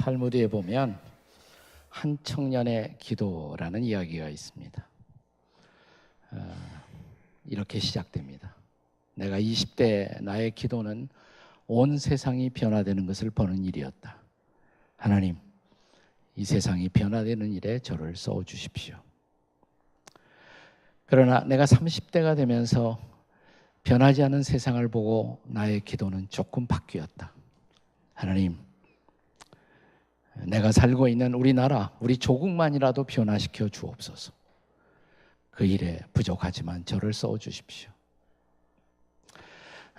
탈무드에 보면 한 청년의 기도라는 이야기가 있습니다. 이렇게 시작됩니다. 내가 20대 나의 기도는 온 세상이 변화되는 것을 보는 일이었다. 하나님, 이 세상이 변화되는 일에 저를 써주십시오. 그러나 내가 30대가 되면서 변하지 않는 세상을 보고 나의 기도는 조금 바뀌었다. 하나님, 내가 살고 있는 우리나라, 우리 조국만이라도 변화시켜 주옵소서. 그 일에 부족하지만 저를 써주십시오.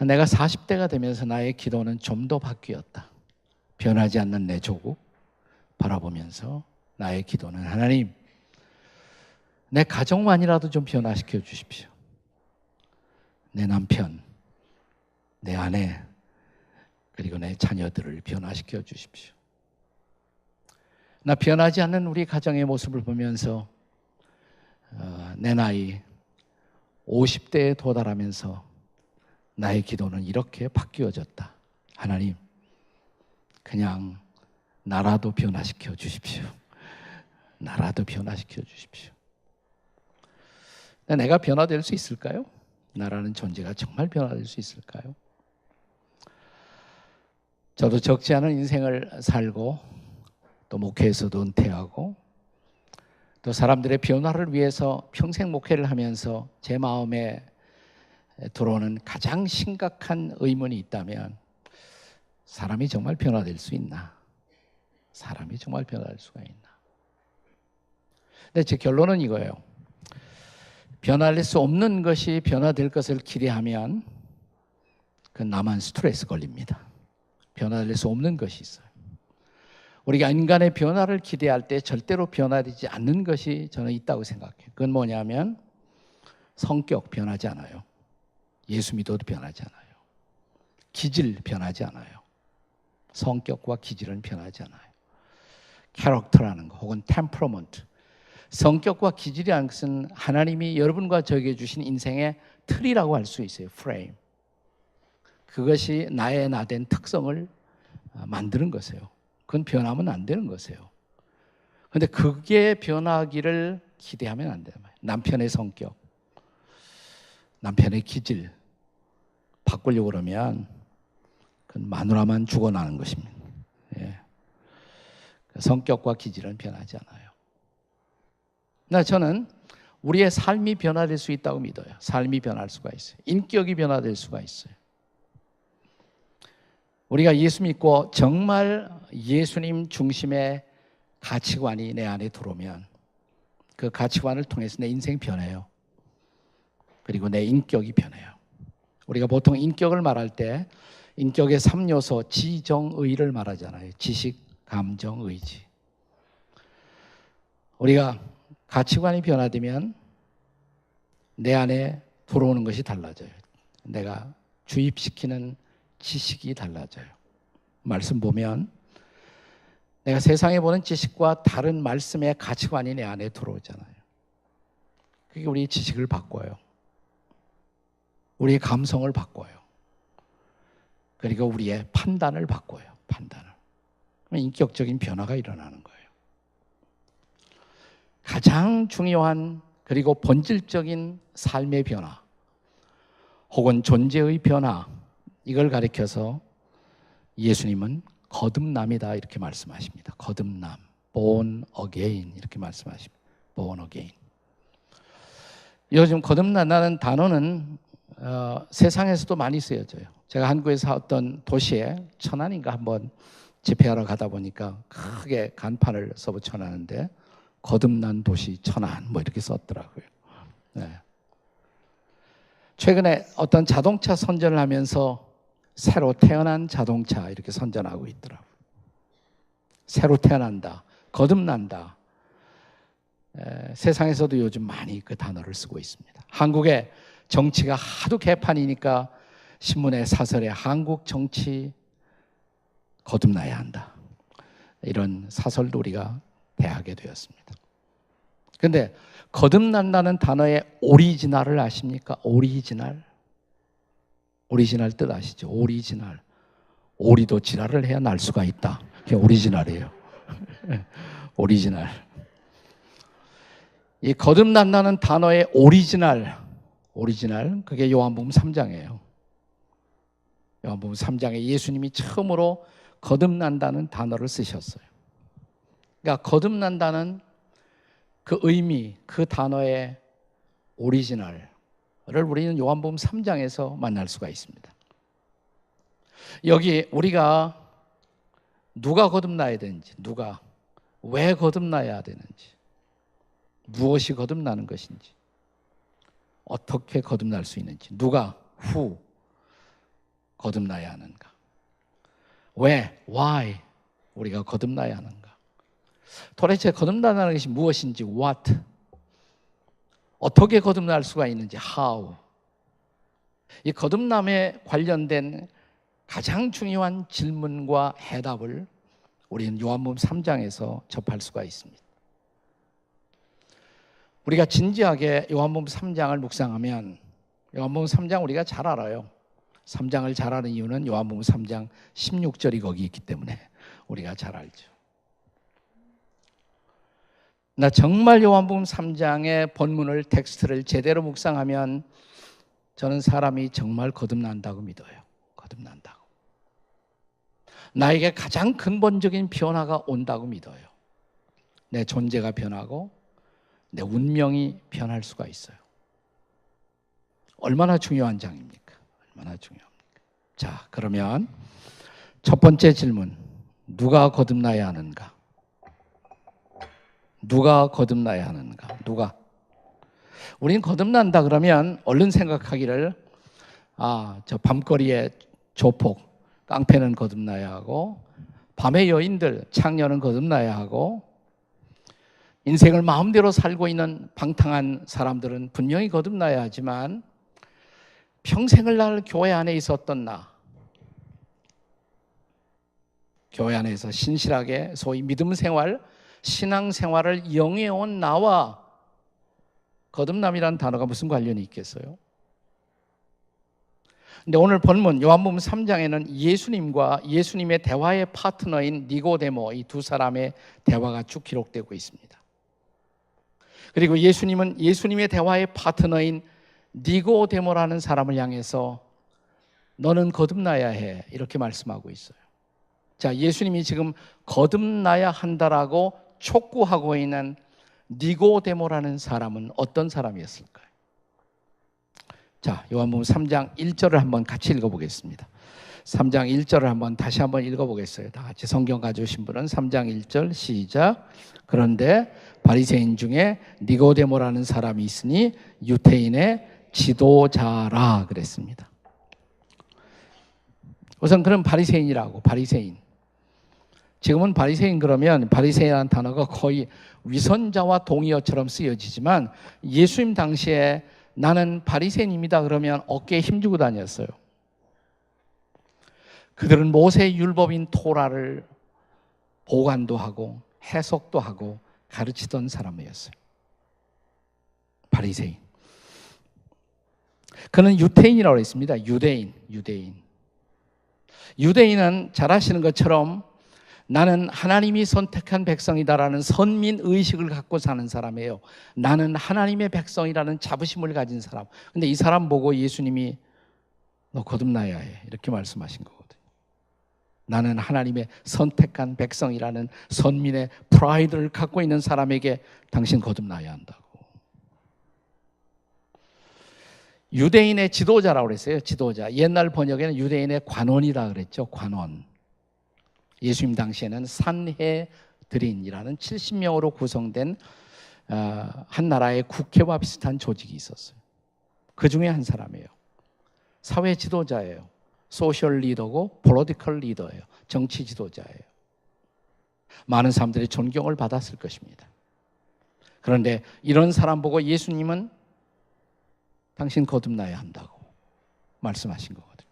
내가 40대가 되면서 나의 기도는 좀 더 바뀌었다. 변하지 않는 내 조국 바라보면서 나의 기도는 하나님, 내 가정만이라도 좀 변화시켜 주십시오. 내 남편, 내 아내, 그리고 내 자녀들을 변화시켜 주십시오. 나 변하지 않는 우리 가정의 모습을 보면서 내 나이 50대에 도달하면서 나의 기도는 이렇게 바뀌어졌다. 하나님, 그냥 나라도 변화시켜 주십시오. 나라도 변화시켜 주십시오. 내가 변화될 수 있을까요? 나라는 존재가 정말 변화될 수 있을까요? 저도 적지 않은 인생을 살고 또 목회에서도 은퇴하고 또 사람들의 변화를 위해서 평생 목회를 하면서 제 마음에 들어오는 가장 심각한 의문이 있다면 사람이 정말 변화될 수 있나? 사람이 정말 변화될 수가 있나? 근데 제 결론은 이거예요. 변화될 수 없는 것이 변화될 것을 기대하면 그건 나만 스트레스 걸립니다. 변화될 수 없는 것이 있어요. 우리가 인간의 변화를 기대할 때 절대로 변화되지 않는 것이 저는 있다고 생각해요. 그건 뭐냐면 성격 변하지 않아요. 예수 믿어도 변하지 않아요. 기질 변하지 않아요. 성격과 기질은 변하지 않아요. 캐릭터라는 거 혹은 템퍼러먼트, 성격과 기질이라는 것은 하나님이 여러분과 저에게 주신 인생의 틀이라고 할 수 있어요. 프레임. 그것이 나의 나된 특성을 만드는 것이에요. 그건 변하면 안 되는 것이에요. 그런데 그게 변하기를 기대하면 안 돼요. 남편의 성격, 남편의 기질 바꾸려고 그러면 그건 마누라만 죽어나는 것입니다. 예. 성격과 기질은 변하지 않아요. 저는 우리의 삶이 변화될 수 있다고 믿어요. 삶이 변할 수가 있어요. 인격이 변화될 수가 있어요. 우리가 예수 믿고 정말 예수님 중심의 가치관이 내 안에 들어오면 그 가치관을 통해서 내 인생이 변해요. 그리고 내 인격이 변해요. 우리가 보통 인격을 말할 때 인격의 3요소 지정의를 말하잖아요. 지식, 감정, 의지. 우리가 가치관이 변화되면 내 안에 들어오는 것이 달라져요. 내가 주입시키는 지식이 달라져요. 말씀 보면 내가 세상에 보는 지식과 다른 말씀의 가치관이 내 안에 들어오잖아요. 그게 우리 지식을 바꿔요. 우리의 감성을 바꿔요. 그리고 우리의 판단을 바꿔요. 판단을. 인격적인 변화가 일어나는 거예요. 가장 중요한 그리고 본질적인 삶의 변화 혹은 존재의 변화, 이걸 가리켜서 예수님은 거듭남이다 이렇게 말씀하십니다. 거듭남, born again 이렇게 말씀하십니다. born again. 요즘 거듭난다는 단어는 세상에서도 많이 쓰여져요. 제가 한국에서 어떤 도시에 천안인가 한번 집회하러 가다 보니까 크게 간판을 써 붙여놨는데 거듭난 도시 천안 뭐 이렇게 썼더라고요. 네. 최근에 어떤 자동차 선전을 하면서 새로 태어난 자동차 이렇게 선전하고 있더라고요. 새로 태어난다, 거듭난다. 세상에서도 요즘 많이 그 단어를 쓰고 있습니다. 한국의 정치가 하도 개판이니까 신문에 사설에 한국 정치 거듭나야 한다. 이런 사설도 우리가 대하게 되었습니다. 그런데 거듭난다는 단어의 오리지널을 아십니까? 오리지널. 오리지널 뜻 아시죠? 오리지널. 오리도 지랄을 해야 날 수가 있다. 그게 오리지널이에요. 오리지널. 이 거듭난다는 단어의 오리지널, 그게 요한복음 3장이에요. 요한복음 3장에 예수님이 처음으로 거듭난다는 단어를 쓰셨어요. 그러니까 거듭난다는 그 의미, 그 단어의 오리지널을 우리는 요한복음 3장에서 만날 수가 있습니다. 여기 우리가 누가 거듭나야 되는지, 누가 왜 거듭나야 되는지, 무엇이 거듭나는 것인지, 어떻게 거듭날 수 있는지, 누가 who 거듭나야 하는가, 왜 why 우리가 거듭나야 하는가, 도대체 거듭난다는 것이 무엇인지 what, 어떻게 거듭날 수가 있는지 how. 이 거듭남에 관련된 가장 중요한 질문과 해답을 우리는 요한복음 3장에서 접할 수가 있습니다. 우리가 진지하게 요한복음 3장을 묵상하면 요한복음 3장 우리가 잘 알아요. 3장을 잘 아는 이유는 요한복음 3장 16절이 거기 있기 때문에 우리가 잘 알죠. 나 정말 요한복음 3장의 본문을 텍스트를 제대로 묵상하면 저는 사람이 정말 거듭난다고 믿어요. 거듭난다고. 나에게 가장 근본적인 변화가 온다고 믿어요. 내 존재가 변하고 내 운명이 변할 수가 있어요. 얼마나 중요한 장입니까? 얼마나 중요합니까? 자, 그러면 첫 번째 질문, 누가 거듭나야 하는가? 누가 거듭나야 하는가? 누가? 우린 거듭난다 그러면 얼른 생각하기를 저 밤거리의 조폭, 깡패는 거듭나야 하고 밤의 여인들, 창녀는 거듭나야 하고 인생을 마음대로 살고 있는 방탕한 사람들은 분명히 거듭나야 하지만 평생을 날 교회 안에 있었던 나, 교회 안에서 신실하게 소위 믿음 생활, 신앙 생활을 이용해온 나와 거듭남이라는 단어가 무슨 관련이 있겠어요? 근데 오늘 본문 요한복음 3장에는 예수님과 예수님의 대화의 파트너인 니고데모, 이 두 사람의 대화가 쭉 기록되고 있습니다. 그리고 예수님은 예수님의 대화의 파트너인 니고데모라는 사람을 향해서 너는 거듭나야 해, 이렇게 말씀하고 있어요. 자, 예수님이 지금 거듭나야 한다라고 촉구하고 있는 니고데모라는 사람은 어떤 사람이었을까요? 자, 요한복음 3장 1절을 한번 같이 읽어보겠습니다. 3장 1절을 한번 다시 한번 읽어보겠어요. 다 같이 성경 가져오신 분은 3장 1절 시작. 그런데 바리새인 중에 니고데모라는 사람이 있으니 유대인의 지도자라 그랬습니다. 우선 그런 바리새인이라고, 바리새인. 지금은 바리새인 그러면 바리새인이라는 단어가 거의 위선자와 동의어처럼 쓰여지지만 예수님 당시에 나는 바리새인입니다 그러면 어깨에 힘주고 다녔어요. 그들은 모세의 율법인 토라를 보관도 하고 해석도 하고 가르치던 사람이었어요. 바리새인. 그는 유태인이라고 했습니다. 유대인. 유대인은 잘 아시는 것처럼 나는 하나님이 선택한 백성이다라는 선민의식을 갖고 사는 사람이에요. 나는 하나님의 백성이라는 자부심을 가진 사람. 근데 이 사람 보고 예수님이 너 거듭나야 해, 이렇게 말씀하신 거거든요. 나는 하나님의 선택한 백성이라는 선민의 프라이드를 갖고 있는 사람에게 당신 거듭나야 한다고. 유대인의 지도자라고 그랬어요. 지도자. 옛날 번역에는 유대인의 관원이라 그랬죠. 관원. 예수님 당시에는 산헤드린이라는 70명으로 구성된 한 나라의 국회와 비슷한 조직이 있었어요. 그 중에 한 사람이에요. 사회 지도자예요. 소셜 리더고 폴리티컬 리더예요. 정치 지도자예요. 많은 사람들이 존경을 받았을 것입니다. 그런데 이런 사람 보고 예수님은 당신 거듭나야 한다고 말씀하신 거거든요.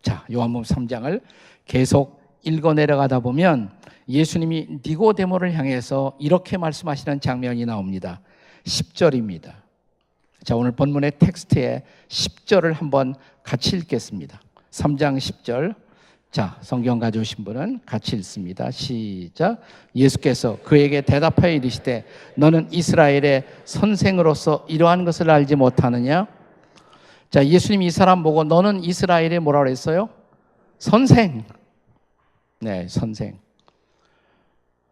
자, 요한복음 3장을 계속 읽어 내려가다 보면 예수님이 니고데모를 향해서 이렇게 말씀하시는 장면이 나옵니다. 10절입니다. 자, 오늘 본문의 텍스트의 10절을 한번 같이 읽겠습니다. 3장 10절 자, 성경 가져오신 분은 같이 읽습니다. 시작. 예수께서 그에게 대답하여 이르시되 너는 이스라엘의 선생으로서 이러한 것을 알지 못하느냐? 자, 예수님이 이 사람 보고 너는 이스라엘의 뭐라고 그랬어요? 선생. 네, 선생.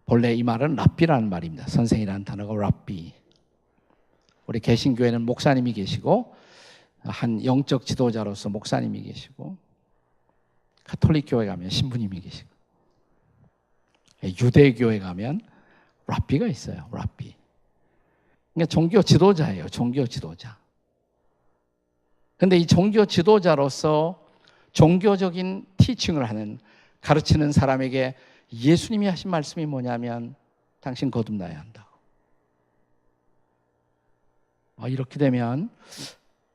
본래 이 말은 랍비라는 말입니다. 선생이라는 단어가 랍비. 우리 개신교회는 목사님이 계시고 한 영적 지도자로서 목사님이 계시고 가톨릭 교회 가면 신부님이 계시고 유대교회 가면 랍비가 있어요. 랍비. 그러니까 종교 지도자예요. 종교 지도자. 그런데 이 종교 지도자로서 종교적인 티칭을 하는 가르치는 사람에게 예수님이 하신 말씀이 뭐냐면 당신 거듭나야 한다고. 이렇게 되면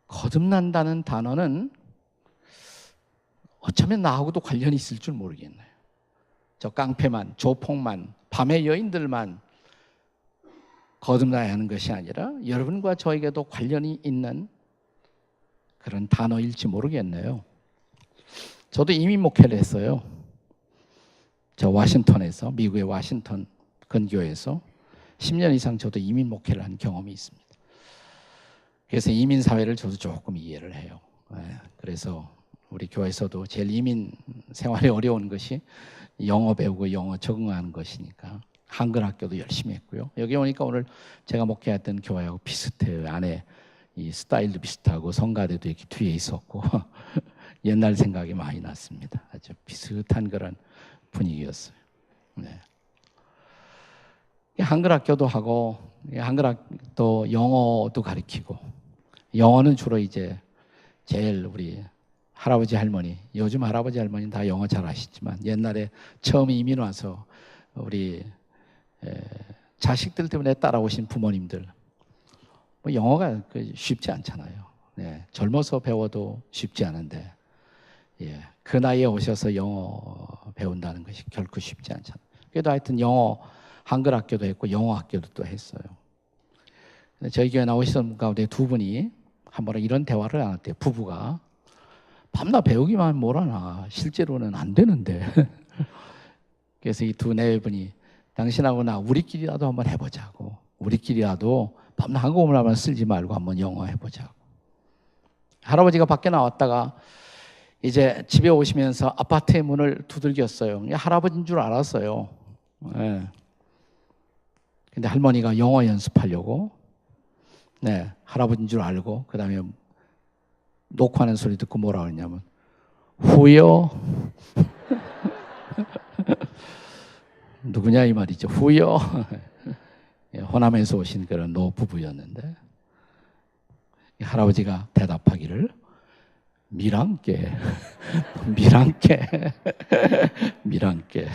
거듭난다는 단어는 어쩌면 나하고도 관련이 있을 줄 모르겠네요. 저 깡패만, 조폭만, 밤의 여인들만 거듭나야 하는 것이 아니라 여러분과 저에게도 관련이 있는 그런 단어일지 모르겠네요. 저도 이민 목회를 했어요. 저 워싱턴에서, 미국의 워싱턴 근교에서 10년 이상 저도 이민 목회를 한 경험이 있습니다. 그래서 이민 사회를 저도 조금 이해를 해요. 그래서 우리 교회에서도 제일 이민 생활이 어려운 것이 영어 배우고 영어 적응하는 것이니까 한글 학교도 열심히 했고요. 여기 오니까 오늘 제가 목회했던 교회하고 비슷해요. 안에 이 스타일도 비슷하고 성가대도 이렇게 뒤에 있었고 옛날 생각이 많이 났습니다. 아주 비슷한 그런 분위기였어요. 네. 한글 학교도 하고 한글 학교 영어도 가르치고 영어는 주로 이제 제일 우리 할아버지 할머니, 요즘 할아버지 할머니는 다 영어 잘 하시지만 옛날에 처음 이민 와서 우리 자식들 때문에 따라오신 부모님들 영어가 쉽지 않잖아요. 네, 젊어서 배워도 쉽지 않은데 그 나이에 오셔서 영어 배운다는 것이 결코 쉽지 않잖아요. 그래도 하여튼 영어 한글 학교도 했고 영어 학교도 또 했어요. 근데 저희 교회 나오시던 분 가운데 두 분이 한 번은 이런 대화를 나눴대요. 부부가 밤낮 배우기만 뭐라나 실제로는 안 되는데 그래서 이 두 내외분이 당신하고 나 우리끼리라도 한번 해보자고, 우리끼리라도 밤낮 한국어만 쓰지 말고 한번 영어 해보자고. 할아버지가 밖에 나왔다가 이제 집에 오시면서 아파트의 문을 두들겼어요. 할아버지인 줄 알았어요. 네. 근데 할머니가 영어 연습하려고 할아버지인 줄 알고 그 다음에 녹화하는 소리 듣고 뭐라 그러냐면 후요 누구냐 이 말이죠. 후요 호남에서 오신 그런 노부부였는데 할아버지가 대답하기를 미랑께 미랑께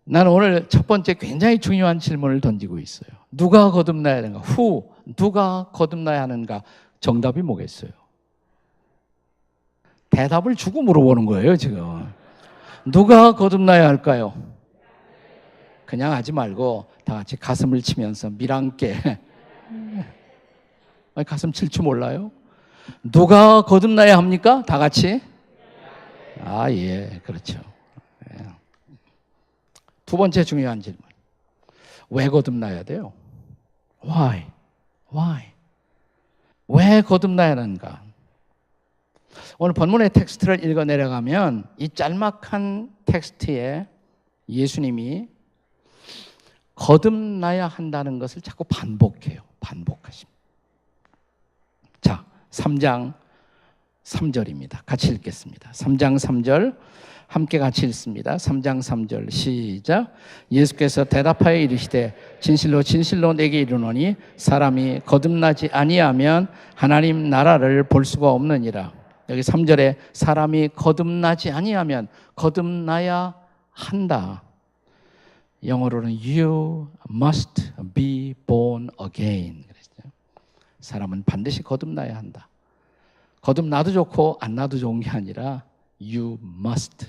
나는 오늘 첫 번째 굉장히 중요한 질문을 던지고 있어요. 누가 거듭나야 하는가? 누가 거듭나야 하는가? 정답이 뭐겠어요? 대답을 주고 물어보는 거예요 지금. 누가 거듭나야 할까요? 그냥 하지 말고 다 같이 가슴을 치면서 미랑께 가슴 칠 줄 몰라요? 누가 거듭나야 합니까? 다 같이? 예, 그렇죠. 두 번째 중요한 질문. 왜 거듭나야 돼요? Why? 왜 거듭나야 하는가? 오늘 본문의 텍스트를 읽어 내려가면 이 짤막한 텍스트에 예수님이 거듭나야 한다는 것을 자꾸 반복해요. 반복하십니다. 자, 3장 3절입니다. 같이 읽겠습니다. 3장 3절 함께 같이 읽습니다. 3장 3절 시작. 예수께서 대답하여 이르시되 진실로 진실로 내게 이르노니 사람이 거듭나지 아니하면 하나님 나라를 볼 수가 없느니라. 여기 3절에 사람이 거듭나지 아니하면 거듭나야 한다. 영어로는 You must be born again. 사람은 반드시 거듭나야 한다. 거듭나도 좋고 안 나도 좋은 게 아니라 You must.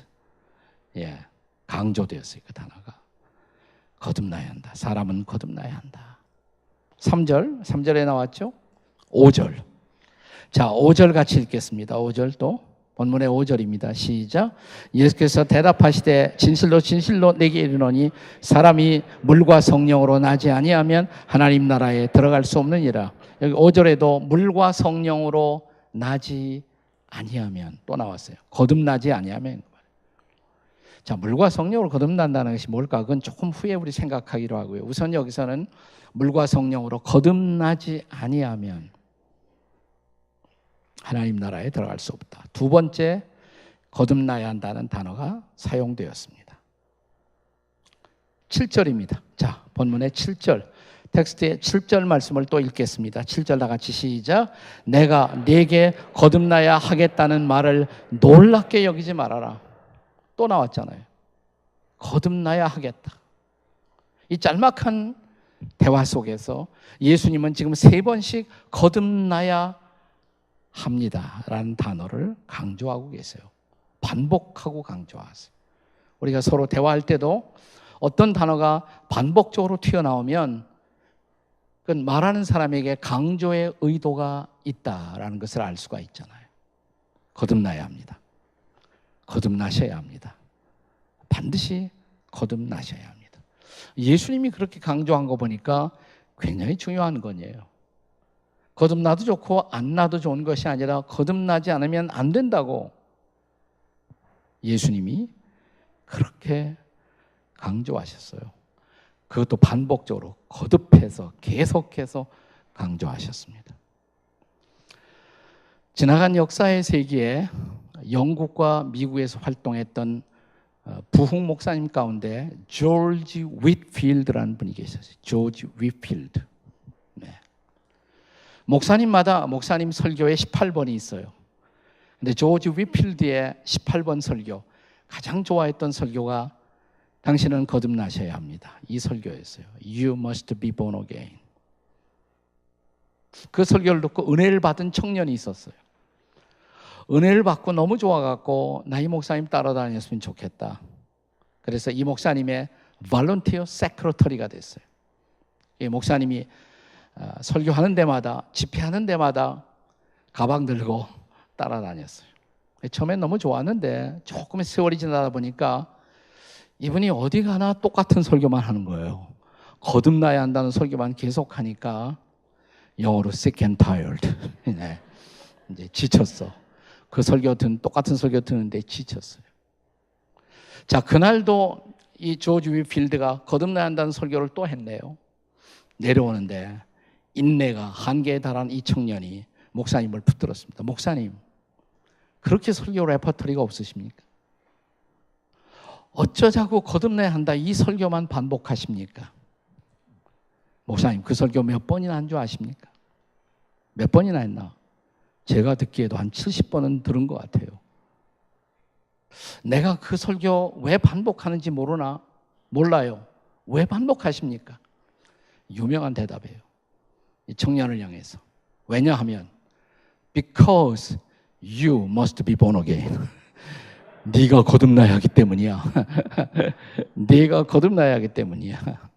강조되었어요. 그 단어가. 거듭나야 한다. 사람은 거듭나야 한다. 3절에 나왔죠? 5절. 자, 5절 같이 읽겠습니다. 5절 또 본문의 5절입니다. 시작. 예수께서 대답하시되 진실로 진실로 내게 이르노니 사람이 물과 성령으로 나지 아니하면 하나님 나라에 들어갈 수 없느니라. 여기 5절에도 물과 성령으로 나지 아니하면 또 나왔어요. 거듭나지 아니하면. 자, 물과 성령으로 거듭난다는 것이 뭘까? 그건 조금 후에 우리 생각하기로 하고요. 우선 여기서는 물과 성령으로 거듭나지 아니하면 하나님 나라에 들어갈 수 없다. 두 번째, 거듭나야 한다는 단어가 사용되었습니다. 7절입니다. 자, 본문의 7절. 텍스트의 7절 말씀을 또 읽겠습니다. 7절 다 같이 시작. 내가 네게 거듭나야 하겠다는 말을 놀랍게 여기지 말아라. 또 나왔잖아요. 거듭나야 하겠다. 이 짤막한 대화 속에서 예수님은 지금 3번씩 거듭나야 합니다라는 단어를 강조하고 계세요. 반복하고 강조하세요. 우리가 서로 대화할 때도 어떤 단어가 반복적으로 튀어나오면 그건 말하는 사람에게 강조의 의도가 있다라는 것을 알 수가 있잖아요. 거듭나야 합니다. 거듭나셔야 합니다. 반드시 거듭나셔야 합니다. 예수님이 그렇게 강조한 거 보니까 굉장히 중요한 거예요. 거듭나도 좋고 안 나도 좋은 것이 아니라 거듭나지 않으면 안 된다고 예수님이 그렇게 강조하셨어요. 그것도 반복적으로 거듭해서 계속해서 강조하셨습니다. 지나간 역사의 세기에 영국과 미국에서 활동했던 부흥 목사님 가운데 조지 윗필드라는 분이 계셨어요. 조지 윗필드. 네. 목사님마다 목사님 설교에 18번이 있어요. 근데 조지 윗필드의 18번 설교, 가장 좋아했던 설교가 당신은 거듭나셔야 합니다. 이 설교였어요. You must be born again. 그 설교를 듣고 은혜를 받은 청년이 있었어요. 은혜를 받고 너무 좋아갖고 나 이 목사님 따라다녔으면 좋겠다. 그래서 이 목사님의 volunteer secretary가 됐어요. 이 목사님이 설교하는 데마다, 집회하는 데마다 가방 들고 따라다녔어요. 처음엔 너무 좋았는데 조금의 세월이 지나다 보니까 이분이 어디 가나 똑같은 설교만 하는 거예요. 거듭나야 한다는 설교만 계속하니까 영어로 sick and tired. 네. 이제 지쳤어. 그 설교 똑같은 설교 듣는데 지쳤어요. 자, 그날도 이 조지 윗필드가 거듭나야 한다는 설교를 또 했네요. 내려오는데 인내가 한계에 달한 이 청년이 목사님을 붙들었습니다. 목사님, 그렇게 설교 레퍼토리가 없으십니까? 어쩌자고 거듭나야 한다 이 설교만 반복하십니까? 목사님, 그 설교 몇 번이나 한 줄 아십니까? 몇 번이나 했나? 제가 듣기에도 한 70번은 들은 것 같아요. 내가 그 설교 왜 반복하는지 모르나? 몰라요. 왜 반복하십니까? 유명한 대답이에요. 이 청년을 향해서. 왜냐하면 Because you must be born again. 네가 거듭나야 하기 때문이야. 네가 거듭나야 하기 때문이야.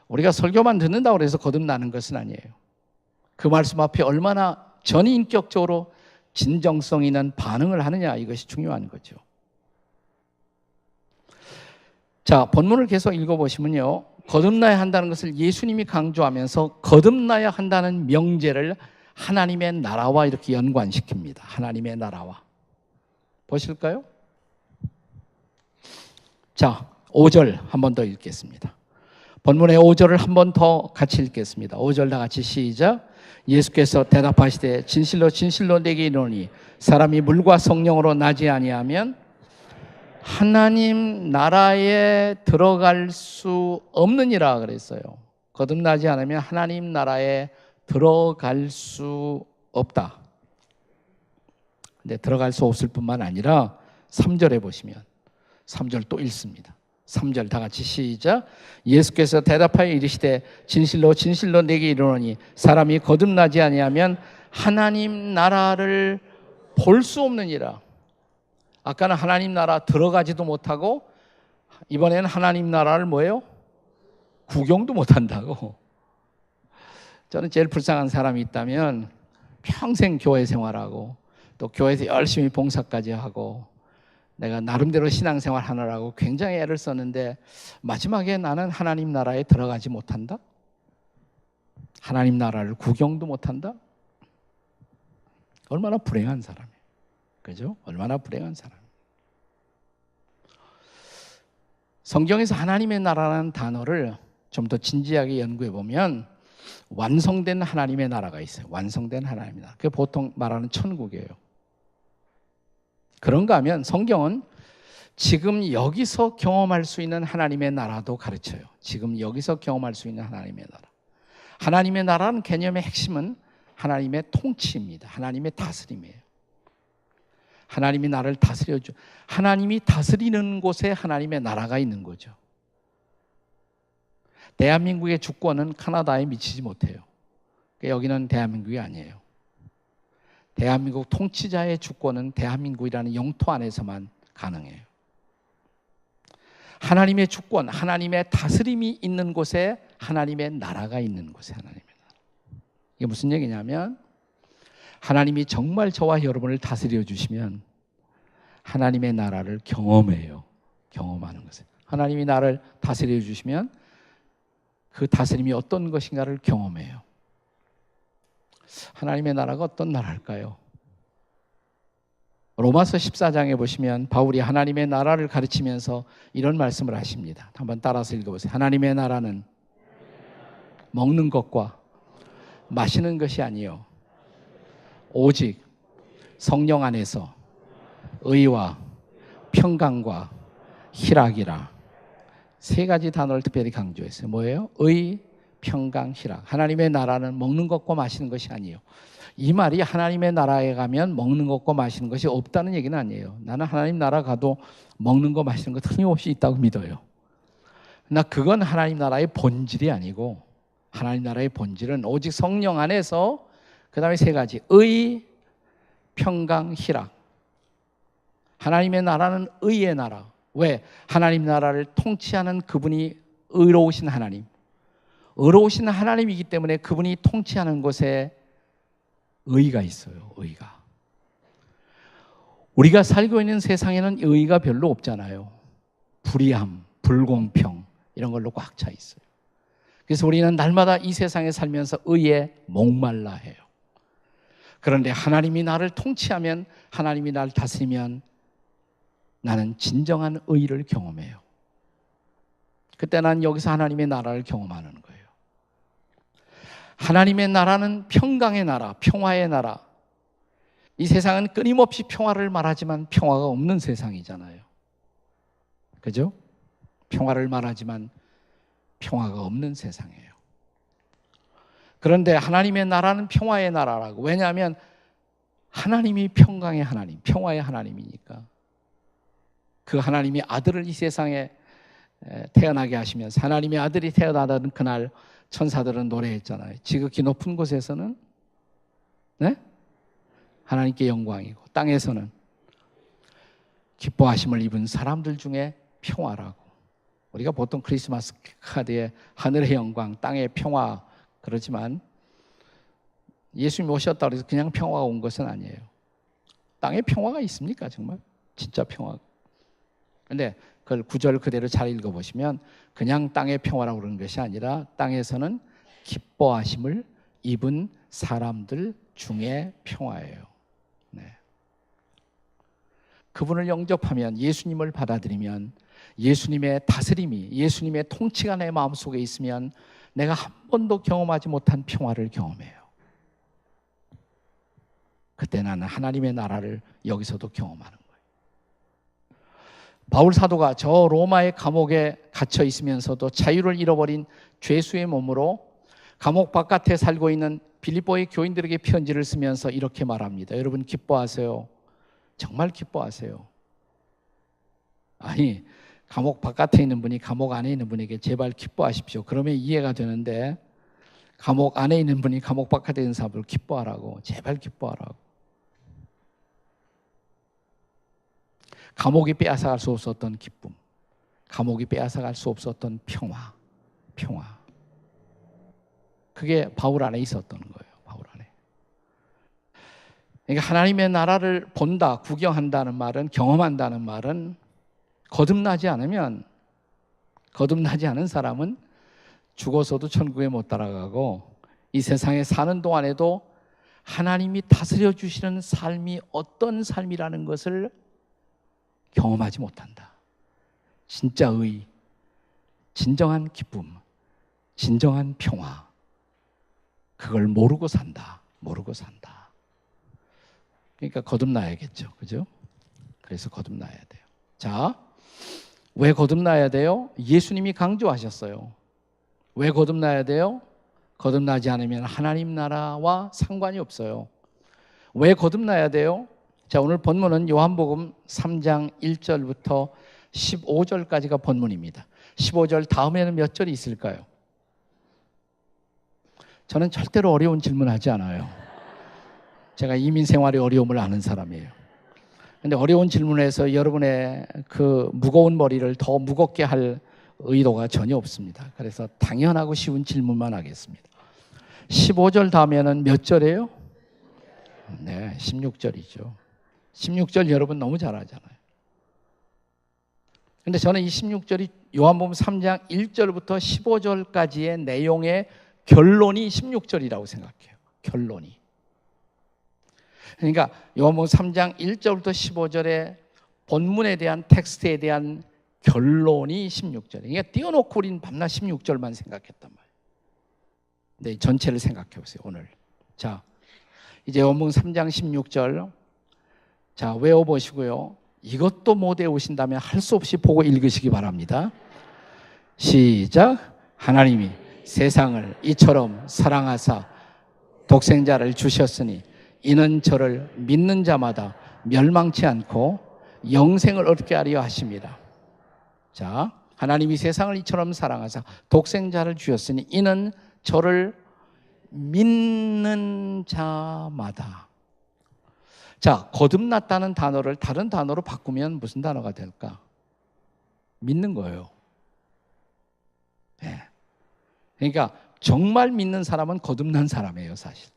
우리가 설교만 듣는다고 해서 거듭나는 것은 아니에요. 그 말씀 앞에 얼마나 전인격적으로 진정성 있는 반응을 하느냐, 이것이 중요한 거죠. 자, 본문을 계속 읽어보시면요, 거듭나야 한다는 것을 예수님이 강조하면서 거듭나야 한다는 명제를 하나님의 나라와 이렇게 연관시킵니다. 하나님의 나라와. 보실까요? 자, 5절 한 번 더 읽겠습니다. 본문의 5절을 한 번 더 같이 읽겠습니다. 5절 다 같이 시작. 예수께서 대답하시되 진실로 진실로 내게 이르노니 사람이 물과 성령으로 나지 아니하면 하나님 나라에 들어갈 수 없느니라 그랬어요. 거듭나지 않으면 하나님 나라에 들어갈 수 없다. 근데 들어갈 수 없을 뿐만 아니라 3절에 보시면 3절 또 읽습니다. 3절 다 같이 시작. 예수께서 대답하여 이르시되 진실로 진실로 내게 이르노니 사람이 거듭나지 아니하면 하나님 나라를 볼 수 없느니라. 아까는 하나님 나라 들어가지도 못하고 이번에는 하나님 나라를 뭐예요? 구경도 못한다고. 저는 제일 불쌍한 사람이 있다면 평생 교회 생활하고 또 교회에서 열심히 봉사까지 하고 내가 나름대로 신앙생활 하느라고 굉장히 애를 썼는데 마지막에 나는 하나님 나라에 들어가지 못한다? 하나님 나라를 구경도 못한다? 얼마나 불행한 사람이에요. 그죠? 얼마나 불행한 사람. 성경에서 하나님의 나라라는 단어를 좀 더 진지하게 연구해 보면 완성된 하나님의 나라가 있어요. 완성된 하나님의 나라. 그게 보통 말하는 천국이에요. 그런가 하면 성경은 지금 여기서 경험할 수 있는 하나님의 나라도 가르쳐요. 지금 여기서 경험할 수 있는 하나님의 나라. 하나님의 나라는 개념의 핵심은 하나님의 통치입니다. 하나님의 다스림이에요. 하나님이 나를 다스려줘. 하나님이 다스리는 곳에 하나님의 나라가 있는 거죠. 대한민국의 주권은 카나다에 미치지 못해요. 여기는 대한민국이 아니에요. 대한민국 통치자의 주권은 대한민국이라는 영토 안에서만 가능해요. 하나님의 주권, 하나님의 다스림이 있는 곳에 하나님의 나라가 있는 곳에 하나님의 나라. 이게 무슨 얘기냐면 하나님이 정말 저와 여러분을 다스려 주시면 하나님의 나라를 경험해요. 경험하는 것을. 하나님이 나를 다스려 주시면 그 다스림이 어떤 것인가를 경험해요. 하나님의 나라가 어떤 나라일까요? 로마서 14장에 보시면 바울이 하나님의 나라를 가르치면서 이런 말씀을 하십니다. 한번 따라서 읽어보세요. 하나님의 나라는 먹는 것과 마시는 것이 아니요 오직 성령 안에서 의와 평강과 희락이라. 세 가지 단어를 특별히 강조했어요. 뭐예요? 의, 평강, 희락. 하나님의 나라는 먹는 것과 마시는 것이 아니에요. 이 말이 하나님의 나라에 가면 먹는 것과 마시는 것이 없다는 얘기는 아니에요. 나는 하나님 나라 가도 먹는 거 마시는 거 틀림없이 있다고 믿어요. 그러나 그건 하나님 나라의 본질이 아니고 하나님 나라의 본질은 오직 성령 안에서 그 다음에 세 가지 의, 평강, 희락. 하나님의 나라는 의의 나라. 왜? 하나님 나라를 통치하는 그분이 의로우신 하나님. 의로우신 하나님이기 때문에 그분이 통치하는 곳에 의가 있어요. 의가. 우리가 살고 있는 세상에는 의가 별로 없잖아요. 불의함, 불공평 이런 걸로 꽉 차 있어요. 그래서 우리는 날마다 이 세상에 살면서 의에 목말라 해요. 그런데 하나님이 나를 통치하면, 하나님이 나를 다스리면 나는 진정한 의를 경험해요. 그때 난 여기서 하나님의 나라를 경험하는 거예요. 하나님의 나라는 평강의 나라, 평화의 나라. 이 세상은 끊임없이 평화를 말하지만 평화가 없는 세상이잖아요. 그죠? 평화를 말하지만 평화가 없는 세상이에요. 그런데 하나님의 나라는 평화의 나라라고. 왜냐하면 하나님이 평강의 하나님, 평화의 하나님이니까. 그 하나님이 아들을 이 세상에 태어나게 하시면서 하나님의 아들이 태어나던 그날 천사들은 노래했잖아요. 지극히 높은 곳에서는 네? 하나님께 영광이고 땅에서는 기뻐하심을 입은 사람들 중에 평화라고. 우리가 보통 크리스마스 카드에 하늘의 영광, 땅의 평화 그러지만 예수님이 오셨다고 해서 그냥 평화가 온 것은 아니에요. 땅에 평화가 있습니까? 정말? 진짜 평화. 그런데 그걸 구절 그대로 잘 읽어보시면 그냥 땅의 평화라고 그러는 것이 아니라 땅에서는 기뻐하심을 입은 사람들 중에 평화예요. 네. 그분을 영접하면, 예수님을 받아들이면, 예수님의 다스림이, 예수님의 통치가 내 마음속에 있으면 내가 한 번도 경험하지 못한 평화를 경험해요. 그때 나는 하나님의 나라를 여기서도 경험하는 거예요. 바울 사도가 저 로마의 감옥에 갇혀 있으면서도 자유를 잃어버린 죄수의 몸으로 감옥 바깥에 살고 있는 빌립보의 교인들에게 편지를 쓰면서 이렇게 말합니다. 여러분 기뻐하세요. 정말 기뻐하세요. 아니, 감옥 바깥에 있는 분이 감옥 안에 있는 분에게 제발 기뻐하십시오. 그러면 이해가 되는데 감옥 안에 있는 분이 감옥 바깥에 있는 사람을 기뻐하라고. 제발 기뻐하라고. 감옥이 빼앗아갈 수 없었던 기쁨, 감옥이 빼앗아갈 수 없었던 평화. 그게 바울 안에 있었던 거예요. 바울 안에. 그러니까 하나님의 나라를 본다, 구경한다는 말은, 경험한다는 말은 거듭나지 않으면, 거듭나지 않은 사람은 죽어서도 천국에 못 따라가고 이 세상에 사는 동안에도 하나님이 다스려 주시는 삶이 어떤 삶이라는 것을 경험하지 못한다. 진짜 의, 진정한 기쁨, 진정한 평화, 그걸 모르고 산다. 모르고 산다. 그러니까 거듭나야겠죠. 그죠? 그래서 거듭나야 돼요. 자, 왜 거듭나야 돼요? 예수님이 강조하셨어요. 왜 거듭나야 돼요? 거듭나지 않으면 하나님 나라와 상관이 없어요. 왜 거듭나야 돼요? 자, 오늘 본문은 요한복음 3장 1절부터 15절까지가 본문입니다. 15절 다음에는 몇 절이 있을까요? 저는 절대로 어려운 질문하지 않아요. 제가 이민 생활의 어려움을 아는 사람이에요. 근데 어려운 질문에서 여러분의 그 무거운 머리를 더 무겁게 할 의도가 전혀 없습니다. 그래서 당연하고 쉬운 질문만 하겠습니다. 15절 다음에는 몇 절이에요? 네, 16절이죠. 16절 여러분 너무 잘 알잖아요. 근데 저는 이 16절이 요한복음 3장 1절부터 15절까지의 내용의 결론이 16절이라고 생각해요. 결론이. 그러니까 요한복음 3장 1절부터 15절의 본문에 대한 텍스트에 대한 결론이 16절. 그러니까 띄워놓고 우리는 밤낮 16절만 생각했단 말이에요. 네, 전체를 생각해 보세요, 오늘. 자, 이제 요한복음 3장 16절. 자, 외워보시고요. 이것도 못 외우신다면 할 수 없이 보고 읽으시기 바랍니다. 시작. 하나님이 세상을 이처럼 사랑하사 독생자를 주셨으니 이는 저를 믿는 자마다 멸망치 않고 영생을 얻게 하려 하십니다. 자, 하나님이 세상을 이처럼 사랑하사 독생자를 주셨으니 이는 저를 믿는 자마다. 자, 거듭났다는 단어를 다른 단어로 바꾸면 무슨 단어가 될까? 믿는 거예요. 네. 그러니까 정말 믿는 사람은 거듭난 사람이에요, 사실.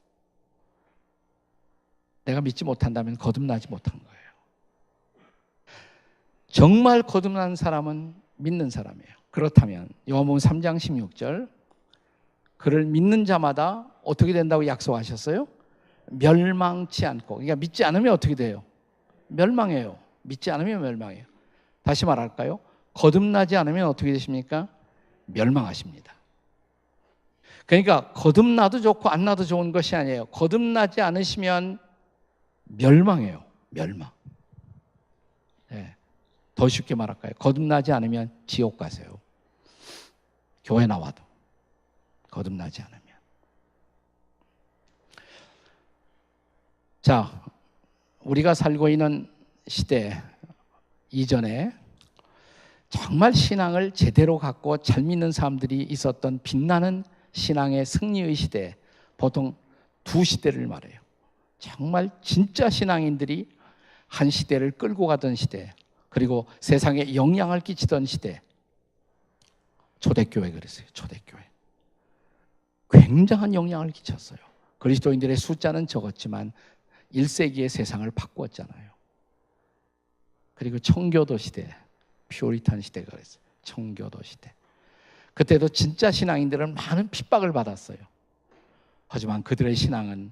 내가 믿지 못한다면 거듭나지 못한 거예요. 정말 거듭난 사람은 믿는 사람이에요. 그렇다면 요한복음 3장 16절, 그를 믿는 자마다 어떻게 된다고 약속하셨어요? 멸망치 않고. 그러니까 믿지 않으면 어떻게 돼요? 멸망해요. 믿지 않으면 멸망해요. 다시 말할까요? 거듭나지 않으면 어떻게 되십니까? 멸망하십니다. 그러니까 거듭나도 좋고 안 나도 좋은 것이 아니에요. 거듭나지 않으시면 멸망해요. 멸망. 네. 더 쉽게 말할까요? 거듭나지 않으면 지옥 가세요. 교회 나와도 거듭나지 않으면. 자, 우리가 살고 있는 시대 이전에 정말 신앙을 제대로 갖고 잘 믿는 사람들이 있었던 빛나는 신앙의 승리의 시대, 보통 두 시대를 말해요. 정말 진짜 신앙인들이 한 시대를 끌고 가던 시대, 그리고 세상에 영향을 끼치던 시대. 초대교회 그랬어요. 초대교회. 굉장한 영향을 끼쳤어요. 그리스도인들의 숫자는 적었지만 1세기의 세상을 바꾸었잖아요. 그리고 청교도 시대, 퓨리탄 시대가 그랬어요. 청교도 시대. 그때도 진짜 신앙인들은 많은 핍박을 받았어요. 하지만 그들의 신앙은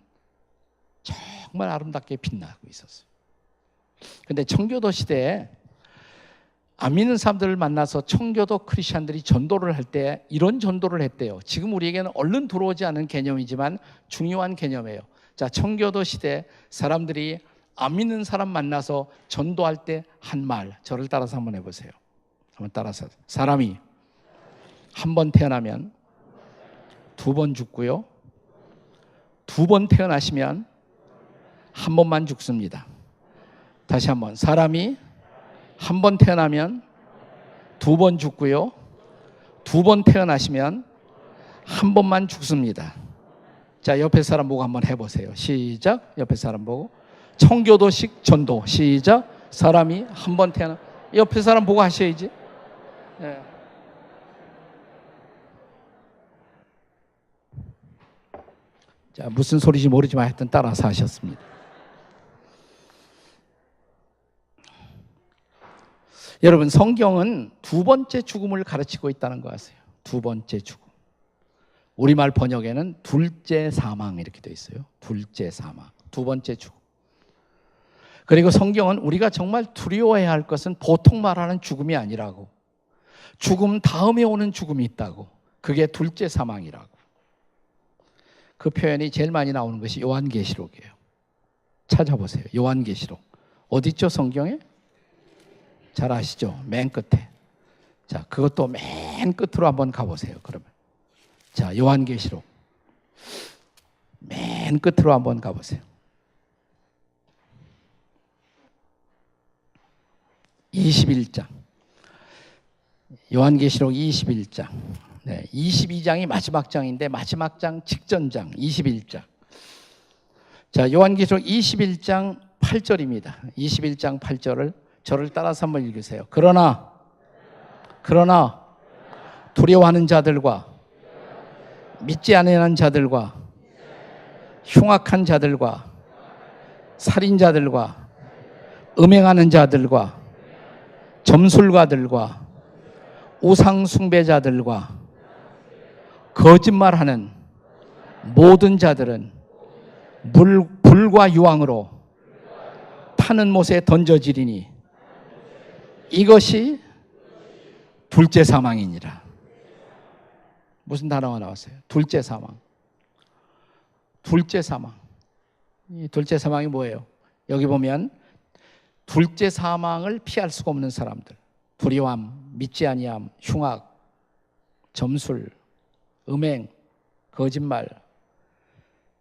정말 아름답게 빛나고 있었어요. 그런데 청교도 시대에 안 믿는 사람들을 만나서 청교도 크리스찬들이 전도를 할 때 이런 전도를 했대요. 지금 우리에게는 얼른 들어오지 않은 개념이지만 중요한 개념이에요. 자, 청교도 시대 사람들이 안 믿는 사람 만나서 전도할 때 한 말, 저를 따라서 한번 해보세요. 한번 따라서. 사람이 한 번 태어나면 두 번 죽고요. 두 번 태어나시면 한 번만 죽습니다. 다시 한번. 사람이 한 번 태어나면 두 번 죽고요. 두 번 태어나시면 한 번만 죽습니다. 자, 옆에 사람 보고 한번 해보세요. 시작. 옆에 사람 보고. 청교도식 전도. 시작. 사람이 한 번 태어나. 옆에 사람 보고 하셔야지. 네. 자, 무슨 소리인지 모르지만 하여튼 따라서 하셨습니다. 여러분, 성경은 두 번째 죽음을 가르치고 있다는 거 아세요? 두 번째 죽음. 우리말 번역에는 둘째 사망 이렇게 되어 있어요. 둘째 사망, 두 번째 죽음. 그리고 성경은 우리가 정말 두려워해야 할 것은 보통 말하는 죽음이 아니라고, 죽음 다음에 오는 죽음이 있다고, 그게 둘째 사망이라고. 그 표현이 제일 많이 나오는 것이 요한계시록이에요. 찾아보세요. 요한계시록. 어디 있죠, 성경에? 잘 아시죠? 맨 끝에. 자, 그것도 맨 끝으로 한번 가보세요, 그러면. 자, 요한계시록. 맨 끝으로 한번 가보세요. 21장. 요한계시록 21장. 네, 22장이 마지막 장인데 마지막 장 직전장 21장. 자, 요한계시록 21장 8절입니다. 21장 8절을 저를 따라서 한번 읽으세요. 그러나 두려워하는 자들과 믿지 않는 자들과 흉악한 자들과 살인자들과 음행하는 자들과 점술가들과 우상 숭배자들과 거짓말하는 모든 자들은 불과 유황으로 타는 못에 던져지리니 이것이 둘째 사망이니라. 무슨 단어가 나왔어요? 둘째 사망. 둘째 사망. 이 둘째 사망이 뭐예요? 여기 보면 둘째 사망을 피할 수가 없는 사람들, 불의함, 믿지 아니함, 흉악, 점술, 음행, 거짓말,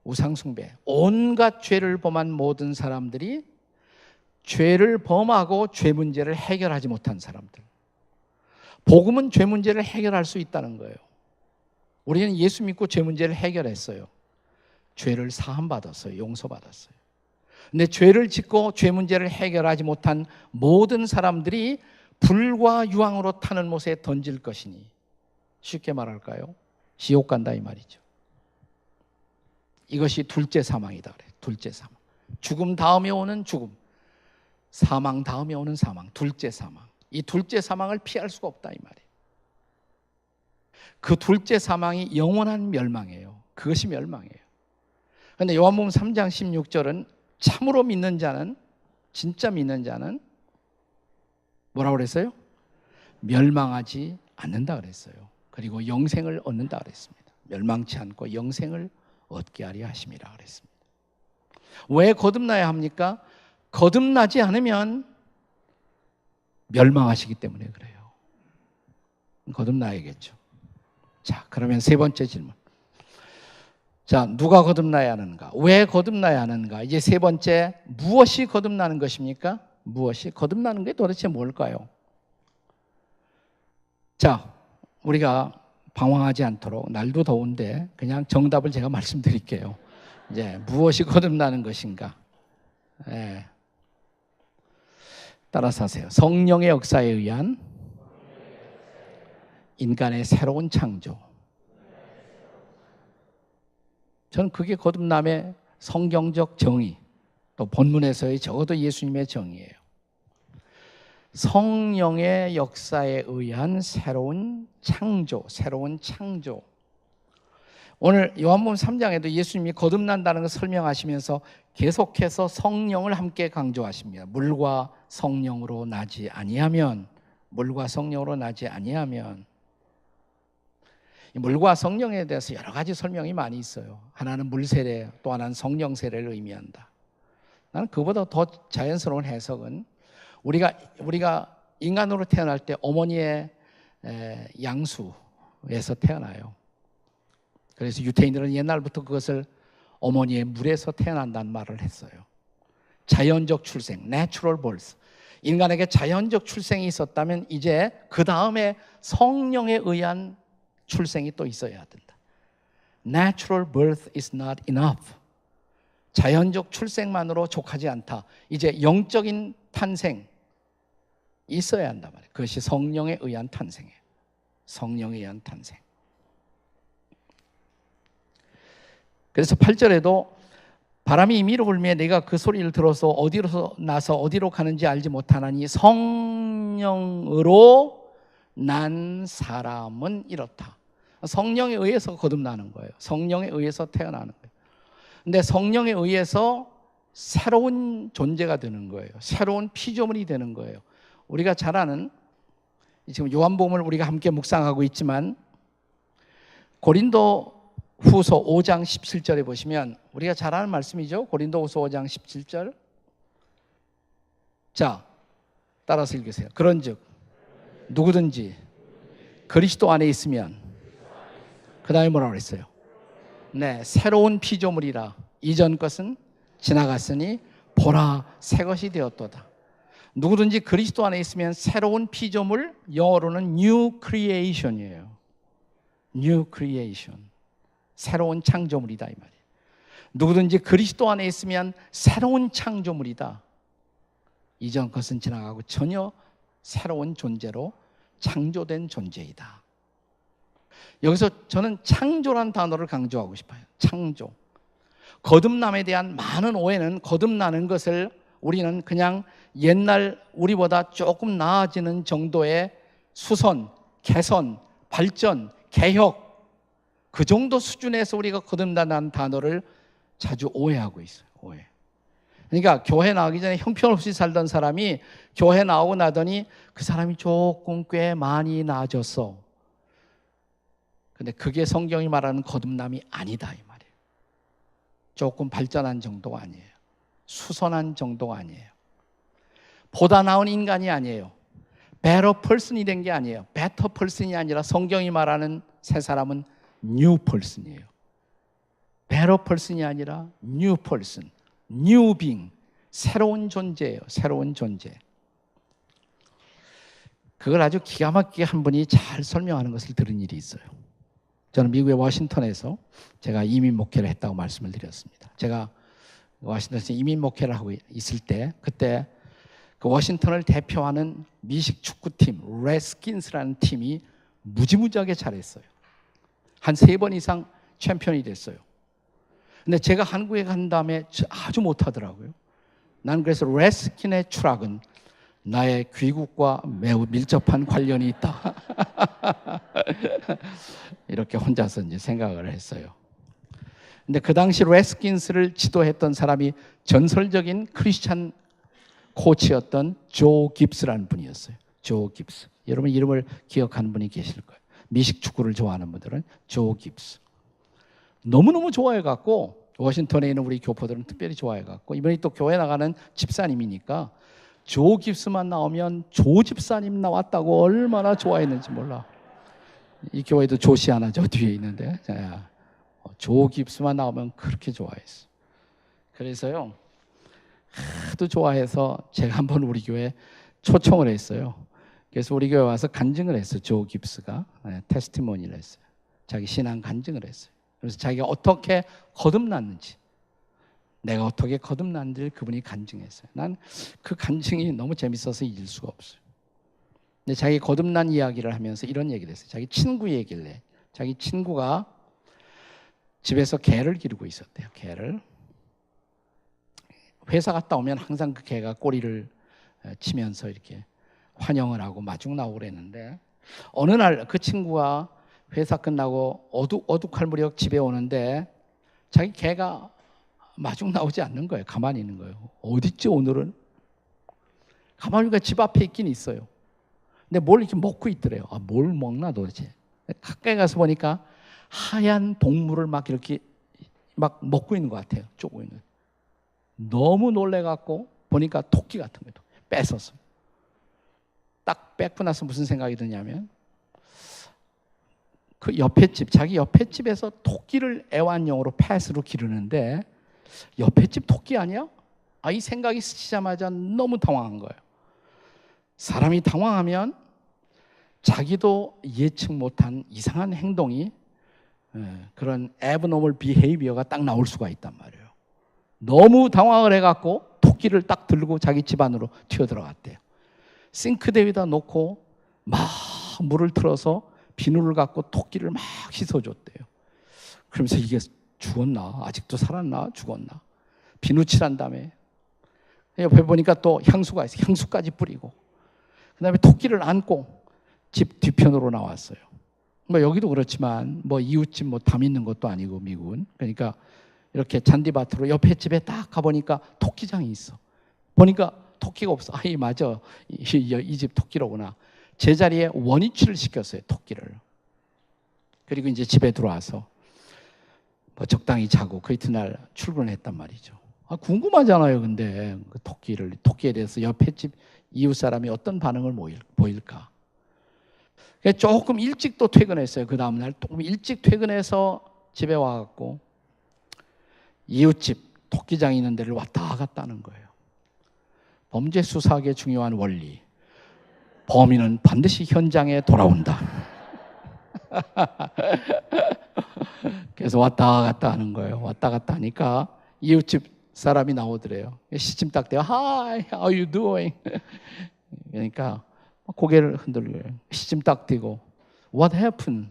우상숭배, 온갖 죄를 범한 모든 사람들이 죄를 범하고 죄 문제를 해결하지 못한 사람들. 복음은 죄 문제를 해결할 수 있다는 거예요. 우리는 예수 믿고 죄 문제를 해결했어요. 죄를 사함받았어요. 용서받았어요. 근데 죄를 짓고 죄 문제를 해결하지 못한 모든 사람들이 불과 유황으로 타는 못에 던질 것이니, 쉽게 말할까요? 지옥 간다 이 말이죠. 이것이 둘째 사망이다 그래요. 둘째 사망. 죽음 다음에 오는 죽음, 사망 다음에 오는 사망, 둘째 사망. 이 둘째 사망을 피할 수가 없다 이 말이에요. 그 둘째 사망이 영원한 멸망이에요. 그것이 멸망이에요. 그런데 요한복음 3장 16절은 참으로 믿는 자는, 진짜 믿는 자는 뭐라고 그랬어요? 멸망하지 않는다 그랬어요. 그리고 영생을 얻는다 그랬습니다. 멸망치 않고 영생을 얻게 하려 하심이라 그랬습니다. 왜 거듭나야 합니까? 거듭나지 않으면 멸망하시기 때문에 그래요. 거듭나야겠죠. 자, 그러면 세 번째 질문. 자, 누가 거듭나야 하는가? 왜 거듭나야 하는가? 이제 세 번째, 무엇이 거듭나는 것입니까? 무엇이? 거듭나는 게 도대체 뭘까요? 자, 우리가 방황하지 않도록, 날도 더운데 그냥 정답을 제가 말씀드릴게요. 이제 무엇이 거듭나는 것인가? 예. 따라서 하세요. 성령의 역사에 의한 인간의 새로운 창조. 저는 그게 거듭남의 성경적 정의, 또 본문에서의 적어도 예수님의 정의예요. 성령의 역사에 의한 새로운 창조, 새로운 창조. 오늘 요한복음 3장에도 예수님이 거듭난다는 것을 설명하시면서 계속해서 성령을 함께 강조하십니다. 물과 성령으로 나지 아니하면, 물과 성령으로 나지 아니하면. 물과 성령에 대해서 여러 가지 설명이 많이 있어요. 하나는 물 세례, 또 하나는 성령 세례를 의미한다. 나는 그보다 더 자연스러운 해석은 우리가 인간으로 태어날 때 어머니의 양수에서 태어나요. 그래서 유태인들은 옛날부터 그것을 어머니의 물에서 태어난다는 말을 했어요. 자연적 출생, natural birth. 인간에게 자연적 출생이 있었다면 이제 그 다음에 성령에 의한 출생이 또 있어야 된다. Natural birth is not enough. 자연적 출생만으로 족하지 않다. 이제 영적인 탄생 있어야 한단 말이에요. 그것이 성령에 의한 탄생이에요. 성령에 의한 탄생. 그래서 8절에도 바람이 임의로 불며 내가 그 소리를 들어서 어디로 나서 어디로 가는지 알지 못하나니 성령의 성령으로 난 사람은 이렇다. 성령에 의해서 거듭나는 거예요. 성령에 의해서 태어나는 거예요. 근데 성령에 의해서 새로운 존재가 되는 거예요. 새로운 피조물이 되는 거예요. 우리가 잘 아는, 지금 요한복음을 우리가 함께 묵상하고 있지만 고린도 후서 5장 17절에 보시면 우리가 잘 아는 말씀이죠. 고린도 후서 5장 17절. 자, 따라서 읽으세요. 그런즉 누구든지 그리스도 안에 있으면, 그 다음에 뭐라고 그랬어요? 네, 새로운 피조물이라. 이전 것은 지나갔으니 보라 새 것이 되었도다. 누구든지 그리스도 안에 있으면 새로운 피조물, 영어로는 new creation이에요. new creation. 새로운 창조물이다 이 말이에요. 누구든지 그리스도 안에 있으면 새로운 창조물이다. 이전 것은 지나가고 전혀 새로운 존재로 창조된 존재이다. 여기서 저는 창조란 단어를 강조하고 싶어요. 창조. 거듭남에 대한 많은 오해는, 거듭나는 것을 우리는 그냥 옛날 우리보다 조금 나아지는 정도의 수선, 개선, 발전, 개혁, 그 정도 수준에서 우리가 거듭난다는 단어를 자주 오해하고 있어요. 오해. 그러니까 교회 나오기 전에 형편없이 살던 사람이 교회 나오고 나더니 그 사람이 조금 꽤 많이 나아졌어. 근데 그게 성경이 말하는 거듭남이 아니다 이 말이에요. 조금 발전한 정도가 아니에요. 수선한 정도가 아니에요. 보다 나은 인간이 아니에요. better person이 된 게 아니에요. better person이 아니라 성경이 말하는 새 사람은 new person이에요. better person이 아니라 new person, new being, 새로운 존재예요. 새로운 존재. 그걸 아주 기가 막히게 한 분이 잘 설명하는 것을 들은 일이 있어요. 저는 미국의 워싱턴에서 제가 이민 목회를 했다고 말씀을 드렸습니다. 제가 워싱턴에서 이민 목회를 하고 있을 때, 그때 그 워싱턴을 대표하는 미식 축구팀 레스킨스라는 팀이 무지무지하게 잘했어요. 한 3번 이상 챔피언이 됐어요. 근데 제가 한국에 간 다음에 아주 못하더라고요. 난 그래서 레스킨의 추락은 나의 귀국과 매우 밀접한 관련이 있다. 이렇게 혼자서 이제 생각을 했어요. 근데 그 당시 레스킨스를 지도했던 사람이 전설적인 크리스찬 코치였던 조 깁스라는 분이었어요. 조 깁스. 여러분 이름을 기억하는 분이 계실 거예요. 미식 축구를 좋아하는 분들은 조 깁스. 너무너무 좋아해갖고 워싱턴에 있는 우리 교포들은 특별히 좋아해갖고 이번에 또 교회 나가는 집사님이니까 조 깁스만 나오면 조 집사님 나왔다고 얼마나 좋아했는지 몰라. 이 교회도 조씨 하나 저 뒤에 있는데 조 깁스만 나오면 그렇게 좋아했어. 그래서요 하도 좋아해서 제가 한번 우리 교회에 초청을 했어요. 그래서 우리 교회 와서 간증을 했어요. 조 깁스가 테스티모니를 했어요. 자기 신앙 간증을 했어요. 그래서 자기가 어떻게 거듭났는지, 내가 어떻게 거듭났는지를 그분이 간증했어요. 난 그 간증이 너무 재밌어서 잊을 수가 없어요. 근데 자기 거듭난 이야기를 하면서 이런 얘기를 했어요. 자기 친구 얘기를 해. 자기 친구가 집에서 개를 기르고 있었대요. 개를. 회사 갔다 오면 항상 그 개가 꼬리를 치면서 이렇게 환영을 하고 마중 나오고 그랬는데 어느 날 그 친구가 회사 끝나고 어둑할 무렵 집에 오는데 자기 개가 마중 나오지 않는 거예요. 가만히 있는 거예요. 어딨지 오늘은? 가만히 보니까 집 앞에 있긴 있어요. 근데 뭘 이렇게 먹고 있더래요. 아, 뭘 먹나 도대체. 가까이 가서 보니까 하얀 동물을 막 이렇게 막 먹고 있는 것 같아요. 쪼고 있는. 너무 놀래갖고 보니까 토끼 같은 거예요. 뺏었어요. 딱 뺏고 나서 무슨 생각이 드냐면 그 옆에 집, 자기 옆에 집에서 토끼를 애완용으로 펫으로 기르는데 옆에 집 토끼 아니야? 아, 이 생각이 스치자마자 너무 당황한 거예요. 사람이 당황하면 자기도 예측 못한 이상한 행동이 그런 abnormal behavior가 딱 나올 수가 있단 말이에요. 너무 당황을 해갖고 토끼를 딱 들고 자기 집 안으로 튀어들어갔대요. 싱크대 위에다 놓고 막 물을 틀어서 비누를 갖고 토끼를 막 씻어줬대요. 그러면서 이게 죽었나? 아직도 살았나? 죽었나? 비누칠한 다음에 옆에 보니까 또 향수가 있어요. 향수까지 뿌리고 그다음에 토끼를 안고 집 뒤편으로 나왔어요. 뭐 여기도 그렇지만 뭐 이웃집 뭐 담 있는 것도 아니고 미국은. 그러니까 이렇게 잔디밭으로 옆에 집에 딱 가보니까 토끼장이 있어. 보니까 토끼가 없어. 아이 맞아. 이 집 토끼로구나. 제자리에 원위치를 시켰어요. 토끼를. 그리고 이제 집에 들어와서 뭐 적당히 자고 그 이튿날 출근했단 말이죠. 궁금하잖아요. 근데 그 토끼에 대해서 옆에 집 이웃 사람이 어떤 반응을 보일까. 조금 일찍 또 퇴근했어요. 그 다음날 조금 일찍 퇴근해서 집에 와갖고 이웃집 토끼장이 있는 데를 왔다 갔다 하는 거예요. 범죄 수사학의 중요한 원리. 범인은 반드시 현장에 돌아온다. 그래서 왔다 갔다 하는 거예요. 왔다 갔다 하니까 이웃집 사람이 나오더래요. 시침 딱 대요. Hi, how are you doing? 그러니까 고개를 흔들고요. 시침 딱 대고 What happened?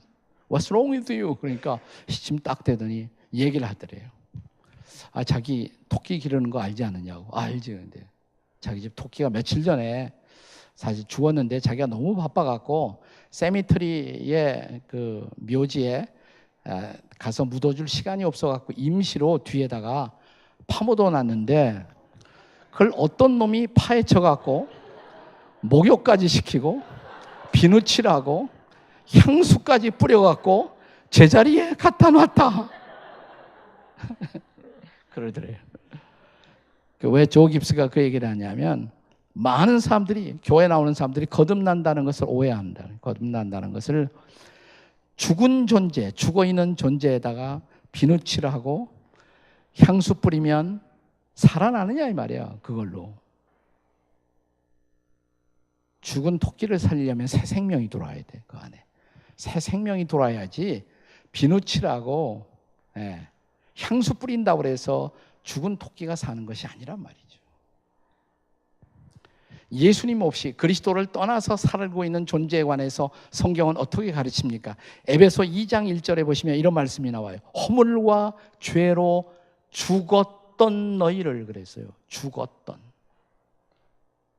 What's wrong with you? 그러니까 시침 딱 대더니 얘기를 하더래요. 자기 토끼 기르는 거 알지 않느냐고. 알지. 근데 자기 집 토끼가 며칠 전에 사실 죽었는데 자기가 너무 바빠갖고 세미트리의 그 묘지에 가서 묻어줄 시간이 없어갖고 임시로 뒤에다가 파묻어 놨는데 그걸 어떤 놈이 파헤쳐갖고 목욕까지 시키고 비누칠하고 향수까지 뿌려갖고 제자리에 갖다 놨다. 그러더래요. 왜 조 깁스가 그 얘기를 하냐면 많은 사람들이 교회 나오는 사람들이 거듭난다는 것을 오해한다. 거듭난다는 것을 죽은 존재, 죽어있는 존재에다가 비누칠하고 향수 뿌리면 살아나느냐 이 말이야. 그걸로. 죽은 토끼를 살리려면 새 생명이 들어와야 돼. 그 안에. 새 생명이 들어와야지 비누칠하고 향수 뿌린다고 해서 죽은 토끼가 사는 것이 아니란 말이죠. 예수님 없이 그리스도를 떠나서 살고 있는 존재에 관해서 성경은 어떻게 가르칩니까? 에베소 2장 1절에 보시면 이런 말씀이 나와요. 허물과 죄로 죽었던 너희를 그랬어요. 죽었던.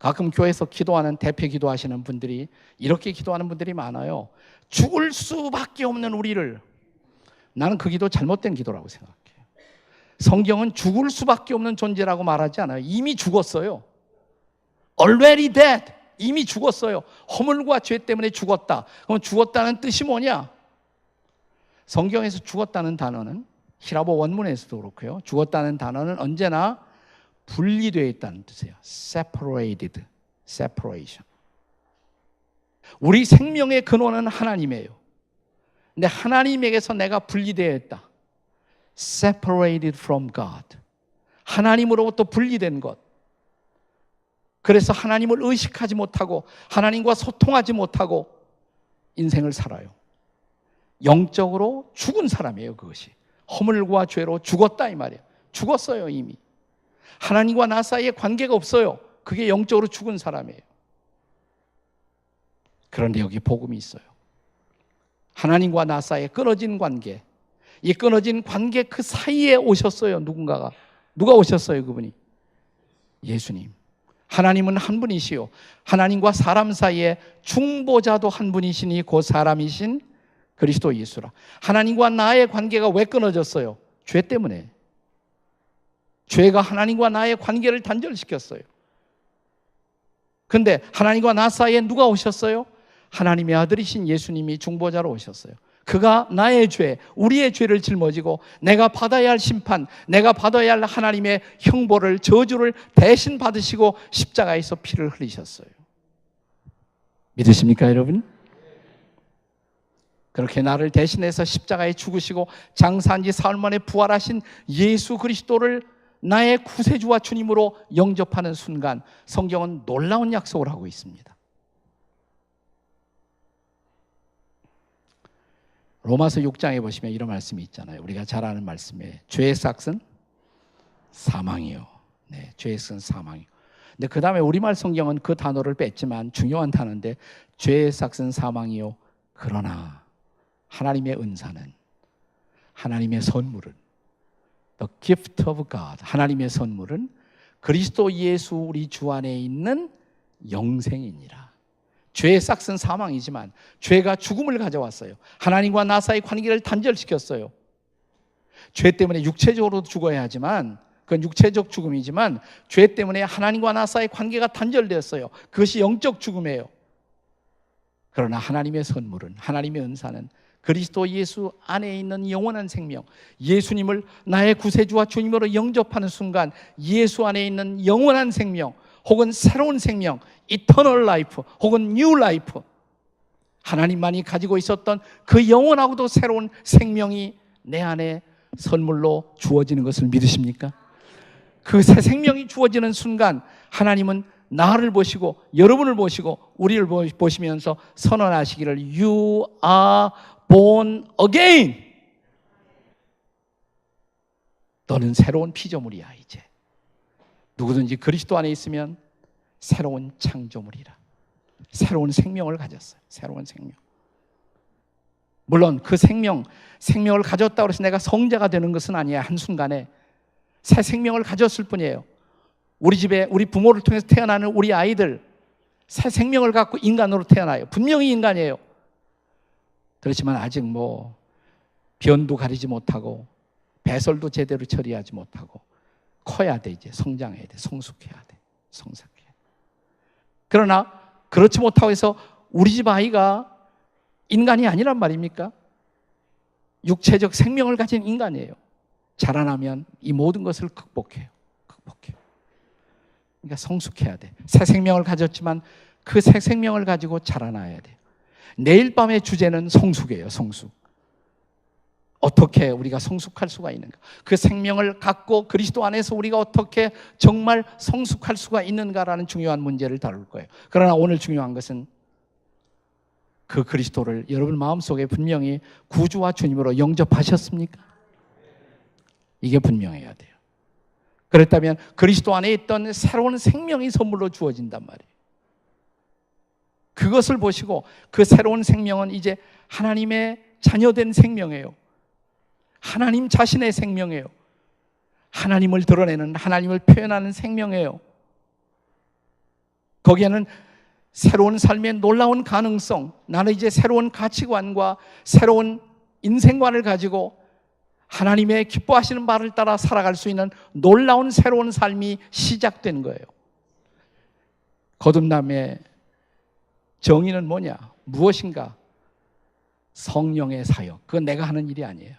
가끔 교회에서 기도하는 대표 기도하시는 분들이 이렇게 기도하는 분들이 많아요. 죽을 수밖에 없는 우리를. 나는 그 기도 잘못된 기도라고 생각해요. 성경은 죽을 수밖에 없는 존재라고 말하지 않아요. 이미 죽었어요. Already dead. 이미 죽었어요. 허물과 죄 때문에 죽었다. 그럼 죽었다는 뜻이 뭐냐? 성경에서 죽었다는 단어는 히라보 원문에서도 그렇고요. 죽었다는 단어는 언제나 분리되어 있다는 뜻이에요. Separated, separation. 우리 생명의 근원은 하나님이에요. 근데 하나님에게서 내가 분리되어 있다. Separated from God. 하나님으로부터 분리된 것. 그래서 하나님을 의식하지 못하고 하나님과 소통하지 못하고 인생을 살아요. 영적으로 죽은 사람이에요. 그것이. 허물과 죄로 죽었다 이 말이에요. 죽었어요 이미. 하나님과 나 사이에 관계가 없어요. 그게 영적으로 죽은 사람이에요. 그런데 여기 복음이 있어요. 하나님과 나 사이에 끊어진 관계. 이 끊어진 관계 그 사이에 오셨어요. 누군가가. 누가 오셨어요 그분이? 예수님. 하나님은 한 분이시요 하나님과 사람 사이에 중보자도 한 분이시니 그 사람이신 그리스도 예수라. 하나님과 나의 관계가 왜 끊어졌어요? 죄 때문에. 죄가 하나님과 나의 관계를 단절시켰어요. 그런데 하나님과 나 사이에 누가 오셨어요? 하나님의 아들이신 예수님이 중보자로 오셨어요. 그가 나의 죄, 우리의 죄를 짊어지고 내가 받아야 할 심판, 내가 받아야 할 하나님의 형벌을, 저주를 대신 받으시고 십자가에서 피를 흘리셨어요. 믿으십니까 여러분? 그렇게 나를 대신해서 십자가에 죽으시고 장사한 지 사흘 만에 부활하신 예수 그리스도를 나의 구세주와 주님으로 영접하는 순간 성경은 놀라운 약속을 하고 있습니다. 로마서 6장에 보시면 이런 말씀이 있잖아요. 우리가 잘 아는 말씀이에요. 죄의 삭은 사망이요. 네, 죄의 삭은 사망이요. 근데 그 다음에 우리말 성경은 그 단어를 뺐지만 중요한 단어인데 죄의 삭은 사망이요. 그러나 하나님의 은사는, 하나님의 선물은, The gift of God, 하나님의 선물은 그리스도 예수 우리 주 안에 있는 영생이니라. 죄의 싹은 사망이지만 죄가 죽음을 가져왔어요. 하나님과 나 사이의 관계를 단절시켰어요. 죄 때문에 육체적으로도 죽어야 하지만 그건 육체적 죽음이지만 죄 때문에 하나님과 나 사이의 관계가 단절되었어요. 그것이 영적 죽음이에요. 그러나 하나님의 선물은, 하나님의 은사는 그리스도 예수 안에 있는 영원한 생명, 예수님을 나의 구세주와 주님으로 영접하는 순간 예수 안에 있는 영원한 생명 혹은 새로운 생명, 이터널 라이프 혹은 뉴 라이프, 하나님만이 가지고 있었던 그 영원하고도 새로운 생명이 내 안에 선물로 주어지는 것을 믿으십니까? 그 새 생명이 주어지는 순간 하나님은 나를 보시고 여러분을 보시고 우리를 보시면서 선언하시기를 You are born again. 너는 새로운 피조물이야. 이제 누구든지 그리스도 안에 있으면 새로운 창조물이라. 새로운 생명을 가졌어요. 새로운 생명. 물론 그 생명을 가졌다고 해서 내가 성자가 되는 것은 아니에요. 한순간에 새 생명을 가졌을 뿐이에요. 우리 집에 우리 부모를 통해서 태어나는 우리 아이들 새 생명을 갖고 인간으로 태어나요. 분명히 인간이에요. 그렇지만 아직 변도 가리지 못하고 배설도 제대로 처리하지 못하고 커야 돼. 이제 성장해야 돼. 성숙해야 돼. 성숙해야 돼. 그러나 그렇지 못하고 해서 우리 집 아이가 인간이 아니란 말입니까? 육체적 생명을 가진 인간이에요. 자라나면 이 모든 것을 극복해요. 그러니까 성숙해야 돼. 새 생명을 가졌지만 그 새 생명을 가지고 자라나야 돼요. 내일 밤의 주제는 성숙이에요. 성숙. 어떻게 우리가 성숙할 수가 있는가? 그 생명을 갖고 그리스도 안에서 우리가 어떻게 정말 성숙할 수가 있는가라는 중요한 문제를 다룰 거예요. 그러나 오늘 중요한 것은 그 그리스도를 여러분 마음속에 분명히 구주와 주님으로 영접하셨습니까? 이게 분명해야 돼요. 그랬다면 그리스도 안에 있던 새로운 생명이 선물로 주어진단 말이에요. 그것을 보시고 그 새로운 생명은 이제 하나님의 자녀된 생명이에요. 하나님 자신의 생명이에요. 하나님을 드러내는, 하나님을 표현하는 생명이에요. 거기에는 새로운 삶의 놀라운 가능성, 나는 이제 새로운 가치관과 새로운 인생관을 가지고 하나님의 기뻐하시는 바를 따라 살아갈 수 있는 놀라운 새로운 삶이 시작된 거예요. 거듭남의 정의는 뭐냐? 무엇인가? 성령의 사역. 그건 내가 하는 일이 아니에요.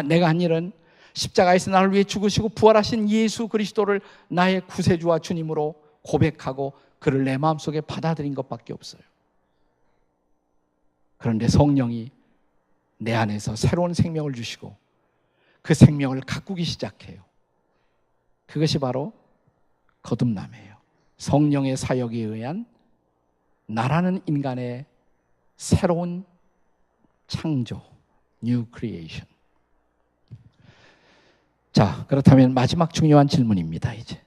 내가 한 일은 십자가에서 나를 위해 죽으시고 부활하신 예수 그리스도를 나의 구세주와 주님으로 고백하고 그를 내 마음속에 받아들인 것밖에 없어요. 그런데 성령이 내 안에서 새로운 생명을 주시고 그 생명을 가꾸기 시작해요. 그것이 바로 거듭남이에요. 성령의 사역에 의한 나라는 인간의 새로운 창조, New Creation. 자, 그렇다면 마지막 중요한 질문입니다. 이제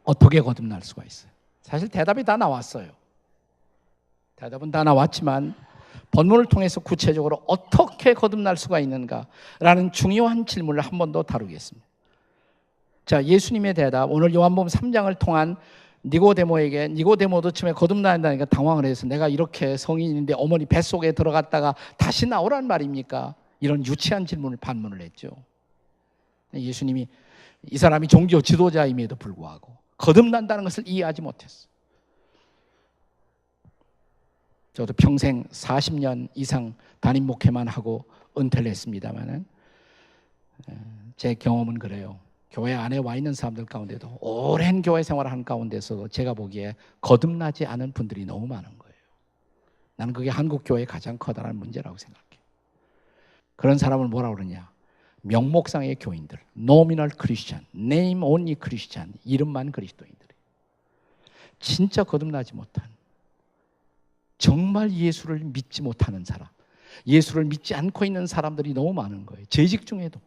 어떻게 거듭날 수가 있어요? 사실 대답이 다 나왔어요. 대답은 다 나왔지만 본문을 통해서 구체적으로 어떻게 거듭날 수가 있는가라는 중요한 질문을 한 번 더 다루겠습니다. 자, 예수님의 대답, 오늘 요한복음 3장을 통한 니고데모도 처음에 거듭난다니까 당황을 해서 내가 이렇게 성인인데 어머니 뱃속에 들어갔다가 다시 나오란 말입니까? 이런 유치한 질문을 반문을 했죠. 예수님이 이 사람이 종교 지도자임에도 불구하고 거듭난다는 것을 이해하지 못했어. 저도 평생 40년 이상 담임 목회만 하고 은퇴를 했습니다마는 제 경험은 그래요. 교회 안에 와 있는 사람들 가운데도 오랜 교회 생활을 한 가운데서도 제가 보기에 거듭나지 않은 분들이 너무 많은 거예요. 나는 그게 한국 교회의 가장 커다란 문제라고 생각해요. 그런 사람을 뭐라고 그러냐? 명목상의 교인들, nominal Christian, name only Christian, 이름만 그리스도인들. 진짜 거듭나지 못한, 정말 예수를 믿지 못하는 사람, 예수를 믿지 않고 있는 사람들이 너무 많은 거예요. 재직 중에도.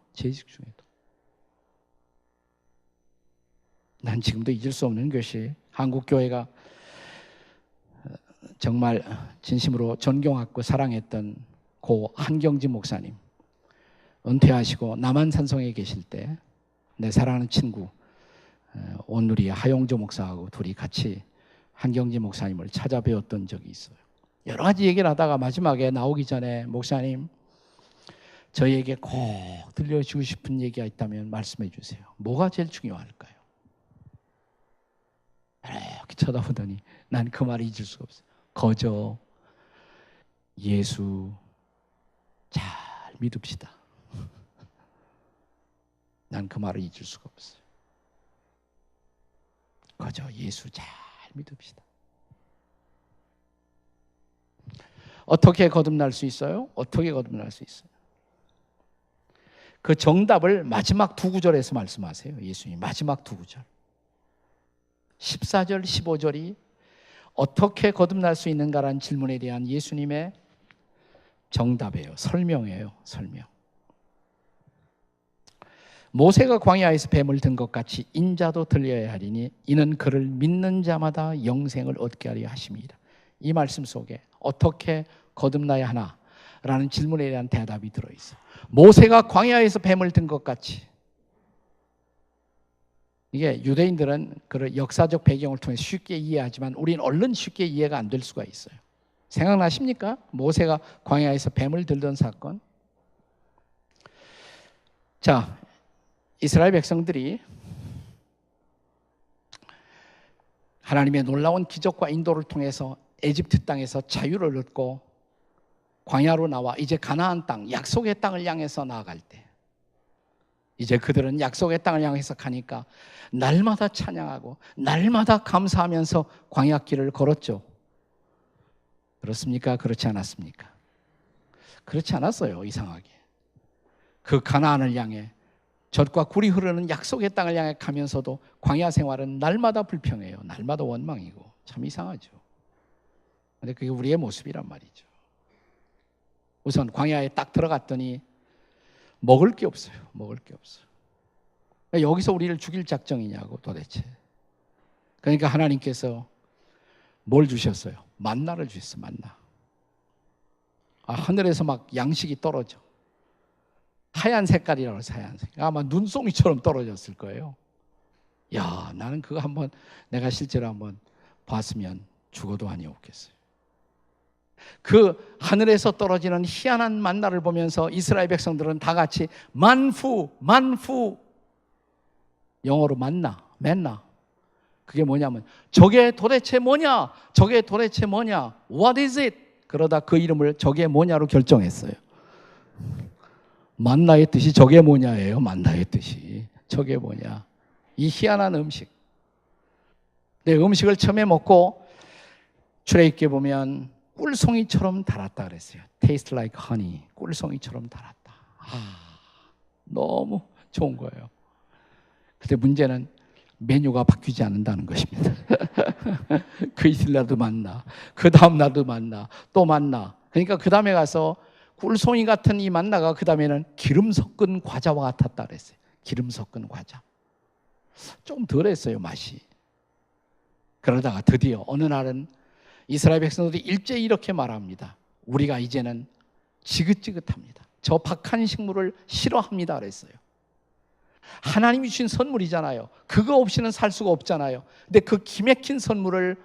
난 지금도 잊을 수 없는 것이 한국 교회가 정말 진심으로 존경하고 사랑했던 고 한경진 목사님 은퇴하시고 남한산성에 계실 때 내 사랑하는 친구 온누리 하용조 목사하고 둘이 같이 한경지 목사님을 찾아뵈었던 적이 있어요. 여러 가지 얘기를 하다가 마지막에 나오기 전에 목사님, 저희에게 꼭 들려주고 싶은 얘기가 있다면 말씀해 주세요. 뭐가 제일 중요할까요? 이렇게 쳐다보더니 난 그 말을 잊을 수가 없어요. 거저 예수 잘 믿읍시다. 난 그 말을 잊을 수가 없어요. 거저 예수 잘 믿읍시다. 어떻게 거듭날 수 있어요? 어떻게 거듭날 수 있어요? 그 정답을 마지막 두 구절에서 말씀하세요. 예수님 마지막 두 구절 14절 15절이 어떻게 거듭날 수 있는가라는 질문에 대한 예수님의 정답이에요. 설명이에요. 설명. 모세가 광야에서 뱀을 든 것 같이 인자도 들려야 하리니 이는 그를 믿는 자마다 영생을 얻게 하려 하심이라. 이 말씀 속에 어떻게 거듭나야 하나? 라는 질문에 대한 대답이 들어있어요. 모세가 광야에서 뱀을 든 것 같이. 이게 유대인들은 그 역사적 배경을 통해 쉽게 이해하지만 우리는 얼른 쉽게 이해가 안 될 수가 있어요. 생각나십니까? 모세가 광야에서 뱀을 들던 사건. 자, 이스라엘 백성들이 하나님의 놀라운 기적과 인도를 통해서 에집트 땅에서 자유를 얻고 광야로 나와 이제 가나안 땅, 약속의 땅을 향해서 나아갈 때 이제 그들은 약속의 땅을 향해서 가니까 날마다 찬양하고 날마다 감사하면서 광야길을 걸었죠. 그렇습니까? 그렇지 않았습니까? 그렇지 않았어요. 이상하게. 그 가나안을 향해 젖과 꿀이 흐르는 약속의 땅을 향해 가면서도 광야 생활은 날마다 불평해요. 날마다 원망이고 참 이상하죠. 그런데 그게 우리의 모습이란 말이죠. 우선 광야에 딱 들어갔더니 먹을 게 없어요. 먹을 게 없어요. 여기서 우리를 죽일 작정이냐고 도대체. 그러니까 하나님께서 뭘 주셨어요? 만나를 주셨어요. 만나. 하늘에서 막 양식이 떨어져. 하얀 색깔이라고 해서 하얀 색깔. 아마 눈송이처럼 떨어졌을 거예요. 야, 나는 그거 한번 내가 실제로 한번 봤으면 죽어도 아니 없겠어요. 그 하늘에서 떨어지는 희한한 만나를 보면서 이스라엘 백성들은 다 같이 만푸 영어로 만나, 맨나. 그게 뭐냐면 저게 도대체 뭐냐? 저게 도대체 뭐냐? What is it? 그러다 그 이름을 저게 뭐냐로 결정했어요. 만나의 뜻이 저게 뭐냐예요. 만나의 뜻이 저게 뭐냐? 이 희한한 음식. 내 음식을 처음에 먹고 출애굽기에 보면 꿀송이처럼 달았다 그랬어요. Taste like honey. 꿀송이처럼 달았다. 너무 좋은 거예요. 근데 문제는 메뉴가 바뀌지 않는다는 것입니다. 그 이틀날도 만나, 그 다음 날도 만나, 또 만나. 그러니까 그 다음에 가서 꿀송이 같은 이 만나가 그 다음에는 기름 섞은 과자와 같았다 그랬어요. 기름 섞은 과자. 좀 덜했어요, 맛이. 그러다가 드디어 어느 날은 이스라엘 백성들이 일제히 이렇게 말합니다. 우리가 이제는 지긋지긋합니다. 저 박한 식물을 싫어합니다 그랬어요. 하나님이 주신 선물이잖아요. 그거 없이는 살 수가 없잖아요. 근데 그 기맥힌 선물을,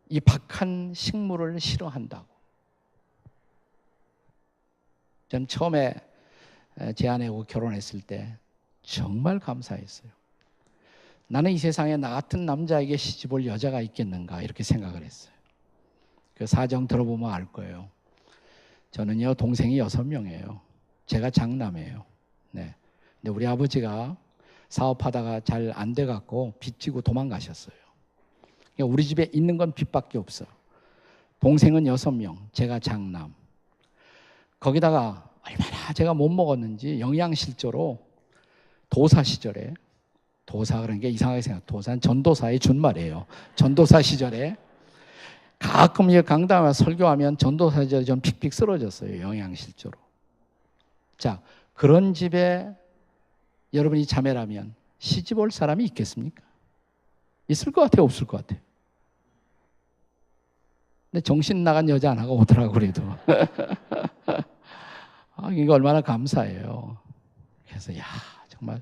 이 박한 식물을 싫어한다고. 전 처음에 제 아내하고 결혼했을 때 정말 감사했어요. 나는 이 세상에 나 같은 남자에게 시집올 여자가 있겠는가 이렇게 생각을 했어요. 그 사정 들어보면 알 거예요. 저는요 동생이 6명이에요. 제가 장남이에요. 네. 근데 우리 아버지가 사업하다가 잘 안 돼갖고 빚지고 도망가셨어요. 그러니까 우리 집에 있는 건 빚밖에 없어. 동생은 6명, 제가 장남. 거기다가 얼마나 제가 못 먹었는지 영양실조로 도사 시절에, 도사 그런 게 이상하게 생각, 도사는 전도사의 준말이에요. 전도사 시절에 가끔 강당에 설교하면 전도사 시절에 좀 픽픽 쓰러졌어요. 영양실조로. 자, 그런 집에 여러분이 자매라면 시집 올 사람이 있겠습니까? 있을 것 같아요? 없을 것 같아요? 근데 정신 나간 여자 하나가 오더라고 그래도. 이거 얼마나 감사해요. 그래서 야 정말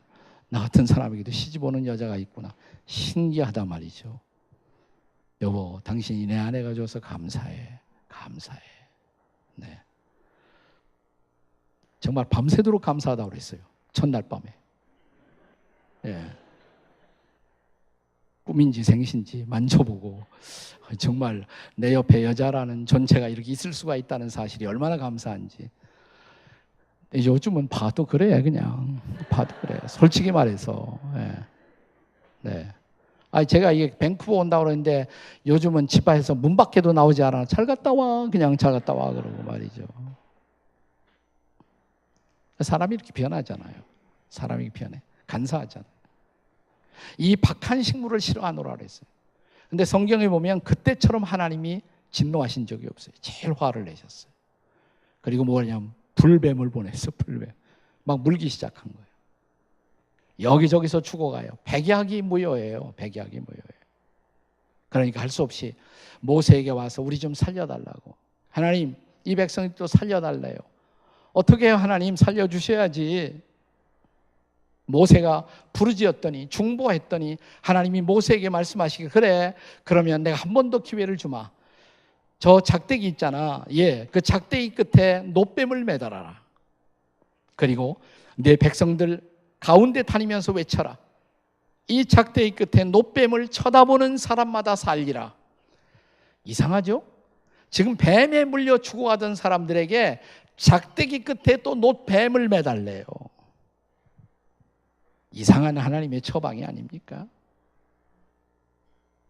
나 같은 사람에게도 시집 오는 여자가 있구나. 신기하단 말이죠. 여보, 당신이 내 아내가 줘서 감사해. 감사해. 네. 정말 밤새도록 감사하다고 그랬어요. 첫날 밤에. 예. 꿈인지 생신지 만져보고 정말 내 옆에 여자라는 존재가 이렇게 있을 수가 있다는 사실이 얼마나 감사한지. 요즘은 봐도 그래. 그냥 봐도 그래. 솔직히 말해서. 예. 네. 제가 이게 밴쿠버 온다고 그러는데 요즘은 집 밖에서 문 밖에도 나오지 않아. 잘 갔다 와. 그냥 잘 갔다 와. 그러고 말이죠. 사람이 이렇게 변하잖아요. 사람이 변해. 간사하잖아요. 이 박한 식물을 싫어하노라 그랬어요. 근데 성경에 보면 그때처럼 하나님이 진노하신 적이 없어요. 제일 화를 내셨어요. 그리고 뭐냐면 불뱀을 보냈어. 불뱀. 막 물기 시작한 거예요. 여기저기서 죽어가요. 백약이 무효예요. 백약이 무효예요. 그러니까 할 수 없이 모세에게 와서 우리 좀 살려달라고. 하나님, 이 백성이 또 살려달래요. 어떻게 해요? 하나님 살려주셔야지. 모세가 부르짖었더니 중보했더니 하나님이 모세에게 말씀하시기 그래, 그러면 내가 한 번 더 기회를 주마. 저 작대기 있잖아. 그 작대기 끝에 놋뱀을 매달아라. 그리고 내 백성들 가운데 다니면서 외쳐라. 이 작대기 끝에 놋뱀을 쳐다보는 사람마다 살리라. 이상하죠? 지금 뱀에 물려 죽어가던 사람들에게 작대기 끝에 또 놋뱀을 매달래요. 이상한 하나님의 처방이 아닙니까?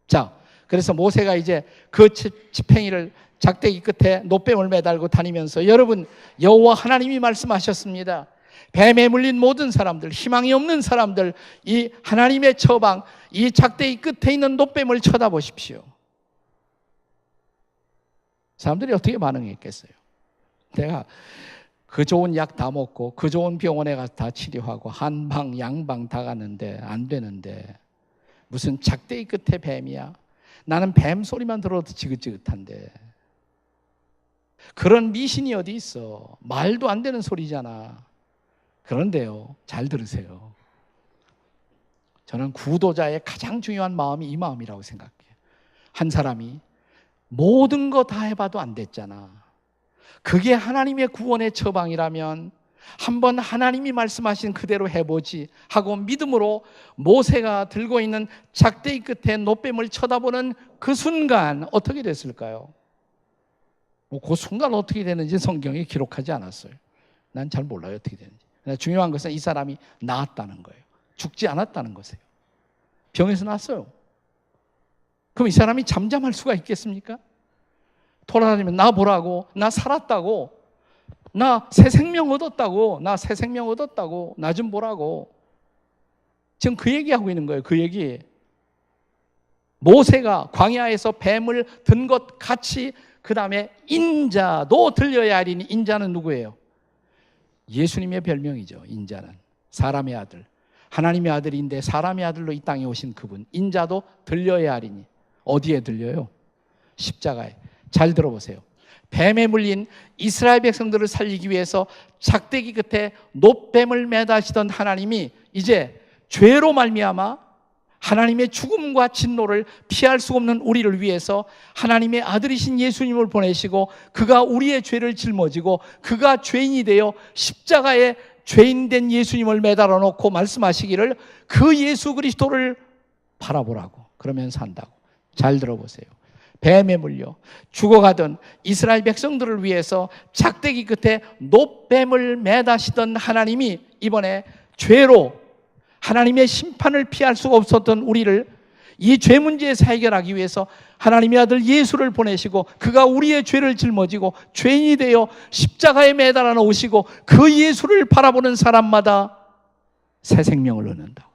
자, 그래서 모세가 이제 그 지팽이를 작대기 끝에 놋뱀을 매달고 다니면서 여러분, 여호와 하나님이 말씀하셨습니다. 뱀에 물린 모든 사람들, 희망이 없는 사람들, 이 하나님의 처방, 이 작대기 끝에 있는 놋뱀을 쳐다보십시오. 사람들이 어떻게 반응했겠어요? 내가 그 좋은 약 다 먹고 그 좋은 병원에 가서 다 치료하고 한방 양방 다 갔는데 안 되는데 무슨 작대기 끝에 뱀이야? 나는 뱀 소리만 들어도 지긋지긋한데. 그런 미신이 어디 있어? 말도 안 되는 소리잖아. 그런데요, 잘 들으세요. 저는 구도자의 가장 중요한 마음이 이 마음이라고 생각해요. 한 사람이 모든 거 다 해봐도 안 됐잖아. 그게 하나님의 구원의 처방이라면 한번 하나님이 말씀하신 그대로 해보지 하고 믿음으로 모세가 들고 있는 작대기 끝에 놋뱀을 쳐다보는 그 순간 어떻게 됐을까요? 그 순간 어떻게 되는지 성경에 기록하지 않았어요. 난 잘 몰라요, 어떻게 되는지. 중요한 것은 이 사람이 나았다는 거예요. 죽지 않았다는 것이에요. 병에서 나았어요. 그럼 이 사람이 잠잠할 수가 있겠습니까? 돌아다니면 나 보라고, 나 살았다고, 나 새 생명 얻었다고, 나 새 생명 얻었다고, 나 좀 보라고. 지금 그 얘기하고 있는 거예요. 그 얘기. 모세가 광야에서 뱀을 든 것 같이 그 다음에 인자도 들려야 하리니. 인자는 누구예요? 예수님의 별명이죠. 인자는 사람의 아들, 하나님의 아들인데 사람의 아들로 이 땅에 오신 그분. 인자도 들려야 하리니. 어디에 들려요? 십자가에. 잘 들어보세요. 뱀에 물린 이스라엘 백성들을 살리기 위해서 작대기 끝에 놋뱀을 매다시던 하나님이 이제 죄로 말미암아 하나님의 죽음과 진노를 피할 수 없는 우리를 위해서 하나님의 아들이신 예수님을 보내시고 그가 우리의 죄를 짊어지고 그가 죄인이 되어 십자가에 죄인된 예수님을 매달아 놓고 말씀하시기를 그 예수 그리스도를 바라보라고. 그러면 산다고. 잘 들어보세요. 뱀에 물려 죽어가던 이스라엘 백성들을 위해서 작대기 끝에 놋뱀을 매다시던 하나님이 이번에 죄로 하나님의 심판을 피할 수가 없었던 우리를 이 죄 문제에서 해결하기 위해서 하나님의 아들 예수를 보내시고 그가 우리의 죄를 짊어지고 죄인이 되어 십자가에 매달아 놓으시고 그 예수를 바라보는 사람마다 새 생명을 얻는다.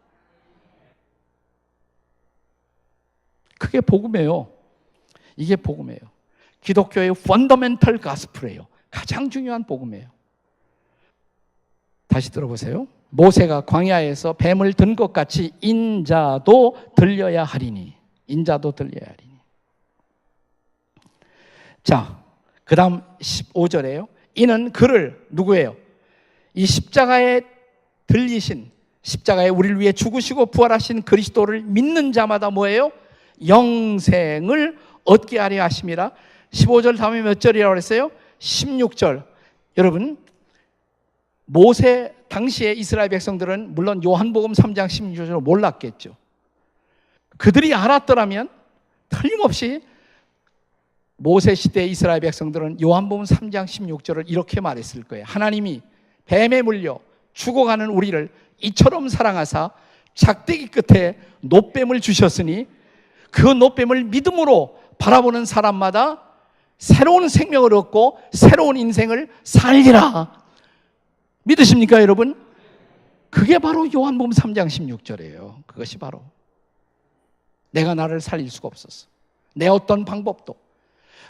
그게 복음이에요. 이게 복음이에요. 기독교의 펀더멘털 가스프예요. 가장 중요한 복음이에요. 다시 들어보세요. 모세가 광야에서 뱀을 든 것 같이 인자도 들려야 하리니. 인자도 들려야 하리니. 자, 그 다음 15절에요. 이는 그를, 누구예요? 이 십자가에 들리신, 십자가에 우리를 위해 죽으시고 부활하신 그리스도를 믿는 자마다 뭐예요? 영생을 얻게 하려 하심이라. 15절 다음에 몇 절이라고 했어요? 16절. 여러분, 모세 당시에 이스라엘 백성들은 물론 요한복음 3장 16절을 몰랐겠죠. 그들이 알았더라면 틀림없이 모세 시대의 이스라엘 백성들은 요한복음 3장 16절을 이렇게 말했을 거예요. 하나님이 뱀에 물려 죽어가는 우리를 이처럼 사랑하사 작대기 끝에 놋뱀을 주셨으니 그 놋뱀을 믿음으로 바라보는 사람마다 새로운 생명을 얻고 새로운 인생을 살리라. 믿으십니까, 여러분? 그게 바로 요한복음 3장 16절이에요. 그것이 바로 내가 나를 살릴 수가 없었어. 내 어떤 방법도,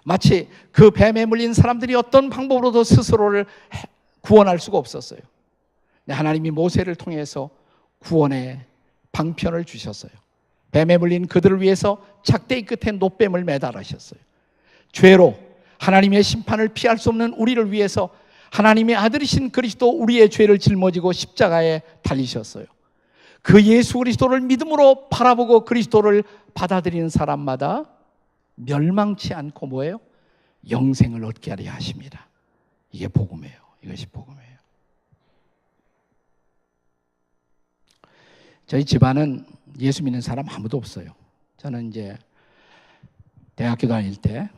마치 그 뱀에 물린 사람들이 어떤 방법으로도 스스로를 구원할 수가 없었어요. 하나님이 모세를 통해서 구원의 방편을 주셨어요. 뱀에 물린 그들을 위해서 작대기 끝에 놋뱀을 매달으셨어요. 죄로 하나님의 심판을 피할 수 없는 우리를 위해서 하나님의 아들이신 그리스도 우리의 죄를 짊어지고 십자가에 달리셨어요. 그 예수 그리스도를 믿음으로 바라보고 그리스도를 받아들이는 사람마다 멸망치 않고 뭐예요? 영생을 얻게 하려 하십니다. 이게 복음이에요. 이것이 복음이에요. 저희 집안은 예수 믿는 사람 아무도 없어요. 저는 이제 대학교 다닐 때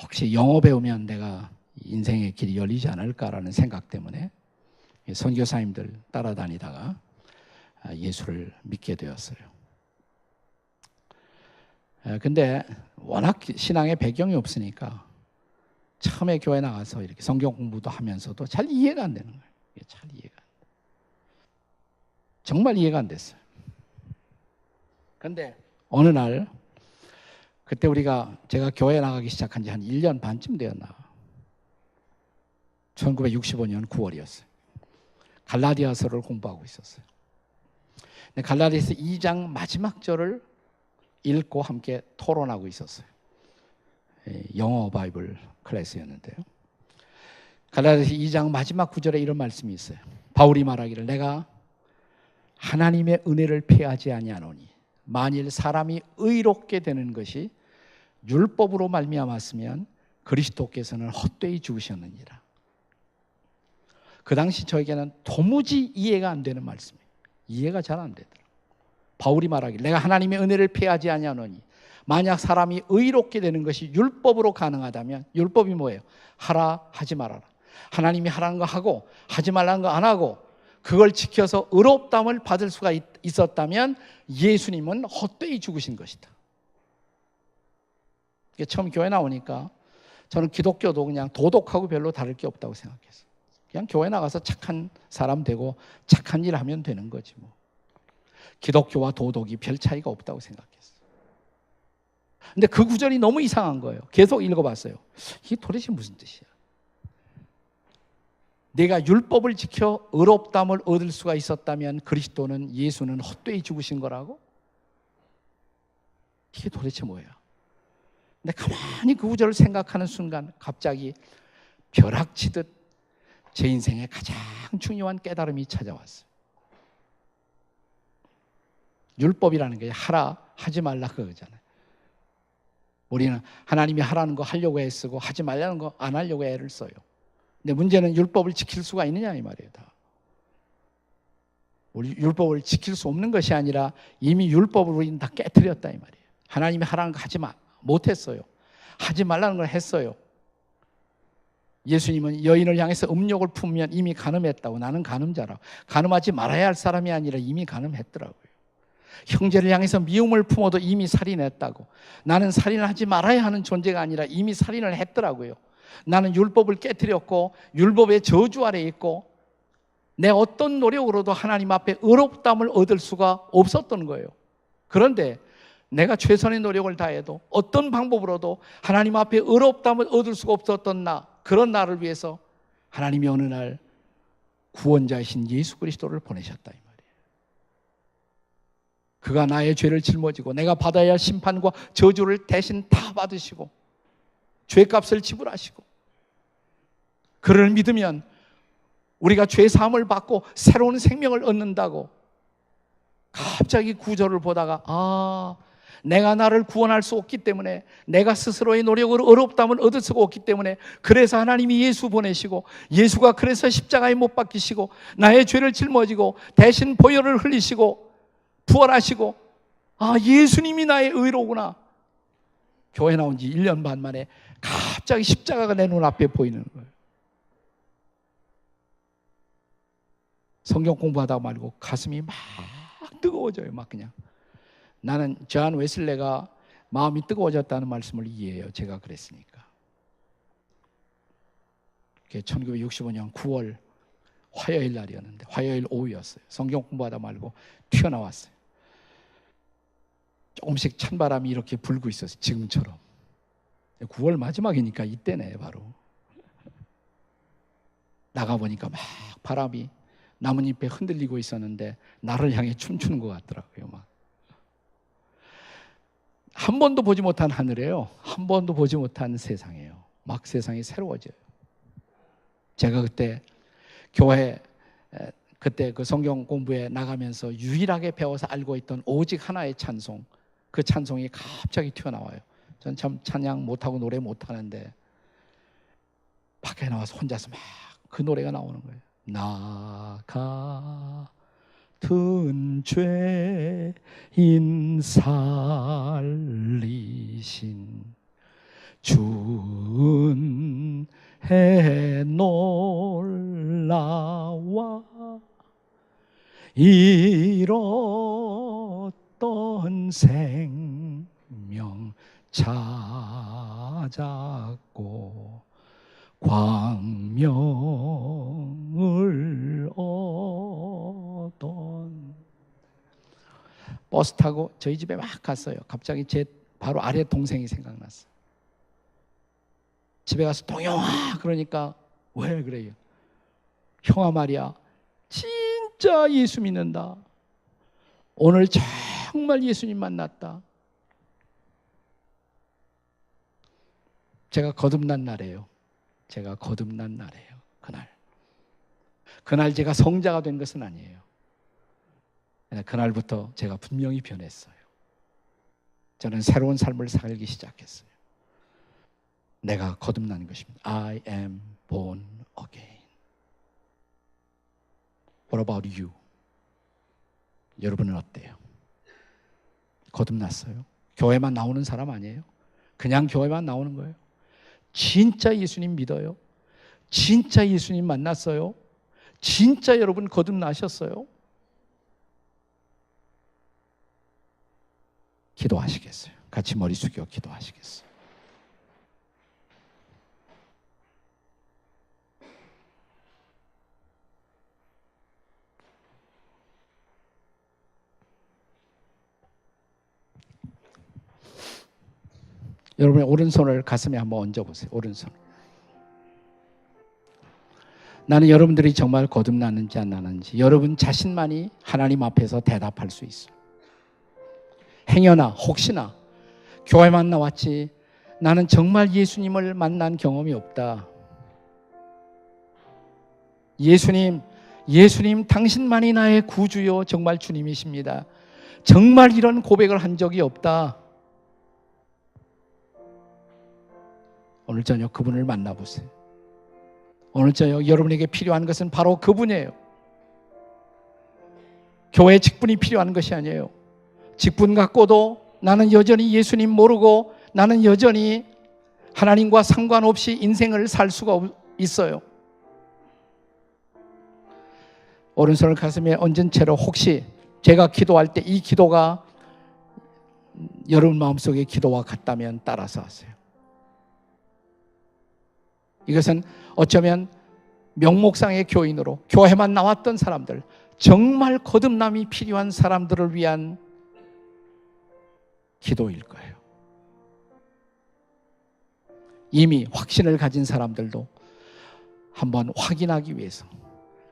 혹시 영어 배우면 내가 인생의 길이 열리지 않을까라는 생각 때문에 선교사님들 따라다니다가 예수를 믿게 되었어요. 근데 워낙 신앙의 배경이 없으니까 처음에 교회 나가서 이렇게 성경 공부도 하면서도 잘 이해가 안 되는 거예요. 잘 이해가 안 돼. 정말 이해가 안 됐어요. 근데 어느 날 그때 제가 교회 나가기 시작한 지 한 1년 반쯤 되었나. 1965년 9월이었어요. 갈라디아서를 공부하고 있었어요. 근데 갈라디아서 2장 마지막 절을 읽고 함께 토론하고 있었어요. 영어 바이블 클래스였는데요. 갈라디아서 2장 마지막 구절에 이런 말씀이 있어요. 바울이 말하기를 내가 하나님의 은혜를 패하지 아니하노니 만일 사람이 의롭게 되는 것이 율법으로 말미암았으면 그리스도께서는 헛되이 죽으셨느니라. 그 당시 저에게는 도무지 이해가 안 되는 말씀이에요. 이해가 잘 안 되더라고요. 바울이 말하길 내가 하나님의 은혜를 패하지 아니하노니 만약 사람이 의롭게 되는 것이 율법으로 가능하다면 율법이 뭐예요? 하라 하지 말아라. 하나님이 하라는 거 하고 하지 말라는 거 안 하고 그걸 지켜서 의롭다함을 받을 수가 있었다면 예수님은 헛되이 죽으신 것이다. 처음 교회 나오니까 저는 기독교도 그냥 도덕하고 별로 다를 게 없다고 생각했어요. 그냥 교회 나가서 착한 사람 되고 착한 일 하면 되는 거지 뭐. 기독교와 도덕이 별 차이가 없다고 생각했어요. 근데 그 구절이 너무 이상한 거예요. 계속 읽어봤어요. 이게 도대체 무슨 뜻이야? 내가 율법을 지켜 의롭다함을 얻을 수가 있었다면 그리스도는 예수는 헛되이 죽으신 거라고? 이게 도대체 뭐야? 근데 가만히 그 구절을 생각하는 순간 갑자기 벼락치듯 제 인생에 가장 중요한 깨달음이 찾아왔어요. 율법이라는 게 하라 하지 말라 그거잖아요. 우리는 하나님이 하라는 거 하려고 애쓰고 하지 말라는 거 안 하려고 애를 써요. 근데 문제는 율법을 지킬 수가 있느냐 이 말이에요. 다. 우리 율법을 지킬 수 없는 것이 아니라 이미 율법을 우리는 다 깨트렸다 이 말이에요. 하나님이 하라는 거 하지 못했어요. 하지 말라는 걸 했어요. 예수님은 여인을 향해서 음욕을 품으면 이미 간음했다고. 나는 간음자라고. 간음하지 말아야 할 사람이 아니라 이미 간음했더라고요. 형제를 향해서 미움을 품어도 이미 살인했다고. 나는 살인을 하지 말아야 하는 존재가 아니라 이미 살인을 했더라고요. 나는 율법을 깨트렸고 율법의 저주 아래에 있고 내 어떤 노력으로도 하나님 앞에 의롭다함을 얻을 수가 없었던 거예요. 그런데 내가 최선의 노력을 다해도 어떤 방법으로도 하나님 앞에 의롭다함을 얻을 수가 없었던 그런 나를 위해서 하나님이 어느 날 구원자이신 예수 그리스도를 보내셨다 이 말이에요. 그가 나의 죄를 짊어지고 내가 받아야 할 심판과 저주를 대신 다 받으시고 죄값을 지불하시고 그를 믿으면 우리가 죄 사함을 받고 새로운 생명을 얻는다고 갑자기 구절을 보다가 내가 나를 구원할 수 없기 때문에, 내가 스스로의 노력으로 어렵다면 얻을 수가 없기 때문에, 그래서 하나님이 예수 보내시고, 예수가 그래서 십자가에 못 박히시고 나의 죄를 짊어지고 대신 보혈을 흘리시고 부활하시고, 아, 예수님이 나의 의로구나. 교회 나온 지 1년 반 만에 갑자기 십자가가 내 눈앞에 보이는 거예요. 성경 공부하다 말고 가슴이 막 뜨거워져요. 막 그냥. 나는 존 웨슬레가 마음이 뜨거워졌다는 말씀을 이해해요. 제가 그랬으니까. 1965년 9월 화요일 날이었는데, 화요일 오후였어요. 성경 공부하다 말고 튀어나왔어요. 조금씩 찬바람이 이렇게 불고 있었어요. 지금처럼. 9월 마지막이니까 이때네 바로. 나가보니까 막 바람이 나뭇잎에 흔들리고 있었는데 나를 향해 춤추는 것 같더라고요. 막. 한 번도 보지 못한 하늘이에요. 한 번도 보지 못한 세상이에요. 막 세상이 새로워져요. 제가 그때 교회, 그때 그 성경 공부에 나가면서 유일하게 배워서 알고 있던 오직 하나의 찬송, 그 찬송이 갑자기 튀어나와요. 전 참 찬양 못하고 노래 못하는데 밖에 나와서 혼자서 막 그 노래가 나오는 거예요. 나 같은 죄인 살리신 주은혜 놀라와 잃었던 생명 찾았고 광명을 얻던. 버스 타고 저희 집에 막 갔어요. 갑자기 제 바로 아래 동생이 생각났어요. 집에 가서 동영아 그러니까 왜 그래요? 형아 말이야, 진짜 예수 믿는다. 오늘 정말 예수님 만났다. 제가 거듭난 날이에요. 제가 거듭난 날이에요. 그날 제가 성자가 된 것은 아니에요. 그날부터 제가 분명히 변했어요. 저는 새로운 삶을 살기 시작했어요. 내가 거듭난 것입니다. I am born again. What about you? 여러분은 어때요? 거듭났어요? 교회만 나오는 사람 아니에요? 그냥 교회만 나오는 거예요? 진짜 예수님 믿어요? 진짜 예수님 만났어요? 진짜 여러분 거듭나셨어요? 기도하시겠어요? 같이 머리 숙여 기도하시겠어요? 여러분의 오른손을 가슴에 한번 얹어보세요. 오른손. 나는 여러분들이 정말 거듭났는지 안 나는지 여러분 자신만이 하나님 앞에서 대답할 수 있어요. 행여나 혹시나 교회만 나왔지 나는 정말 예수님을 만난 경험이 없다. 예수님 당신만이 나의 구주요 정말 주님이십니다. 정말 이런 고백을 한 적이 없다. 오늘 저녁 그분을 만나보세요. 오늘 저녁 여러분에게 필요한 것은 바로 그분이에요. 교회 직분이 필요한 것이 아니에요. 직분 갖고도 나는 여전히 예수님 모르고 나는 여전히 하나님과 상관없이 인생을 살 수가 있어요. 오른손을 가슴에 얹은 채로 혹시 제가 기도할 때 이 기도가 여러분 마음속의 기도와 같다면 따라서 하세요. 이것은 어쩌면 명목상의 교인으로 교회만 나왔던 사람들, 정말 거듭남이 필요한 사람들을 위한 기도일 거예요. 이미 확신을 가진 사람들도 한번 확인하기 위해서,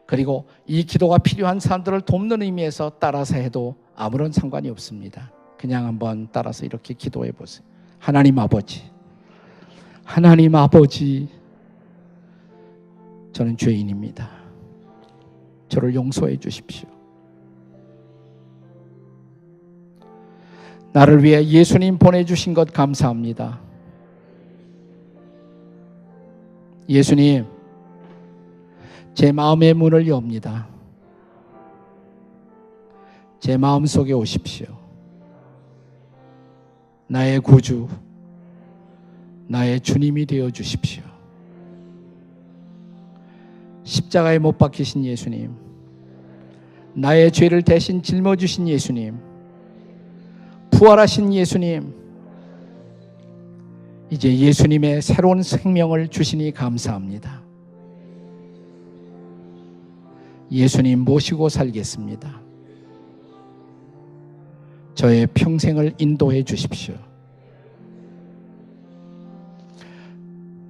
그리고 이 기도가 필요한 사람들을 돕는 의미에서 따라서 해도 아무런 상관이 없습니다. 그냥 한번 따라서 이렇게 기도해 보세요. 하나님 아버지, 저는 죄인입니다. 저를 용서해 주십시오. 나를 위해 예수님 보내주신 것 감사합니다. 예수님, 제 마음의 문을 엽니다. 제 마음 속에 오십시오. 나의 구주, 나의 주님이 되어 주십시오. 십자가에 못 박히신 예수님, 나의 죄를 대신 짊어지신 예수님, 부활하신 예수님, 이제 예수님의 새로운 생명을 주시니 감사합니다. 예수님 모시고 살겠습니다. 저의 평생을 인도해 주십시오.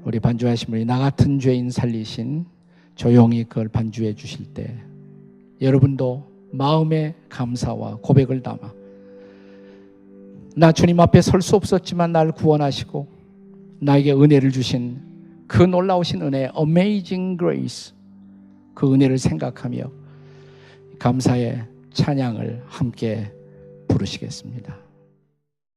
우리 반주하신 분이 나 같은 죄인 살리신 조용히 그걸 반주해 주실 때 여러분도 마음의 감사와 고백을 담아 나 주님 앞에 설 수 없었지만 날 구원하시고 나에게 은혜를 주신 그 놀라우신 은혜, Amazing Grace, 그 은혜를 생각하며 감사의 찬양을 함께 부르시겠습니다.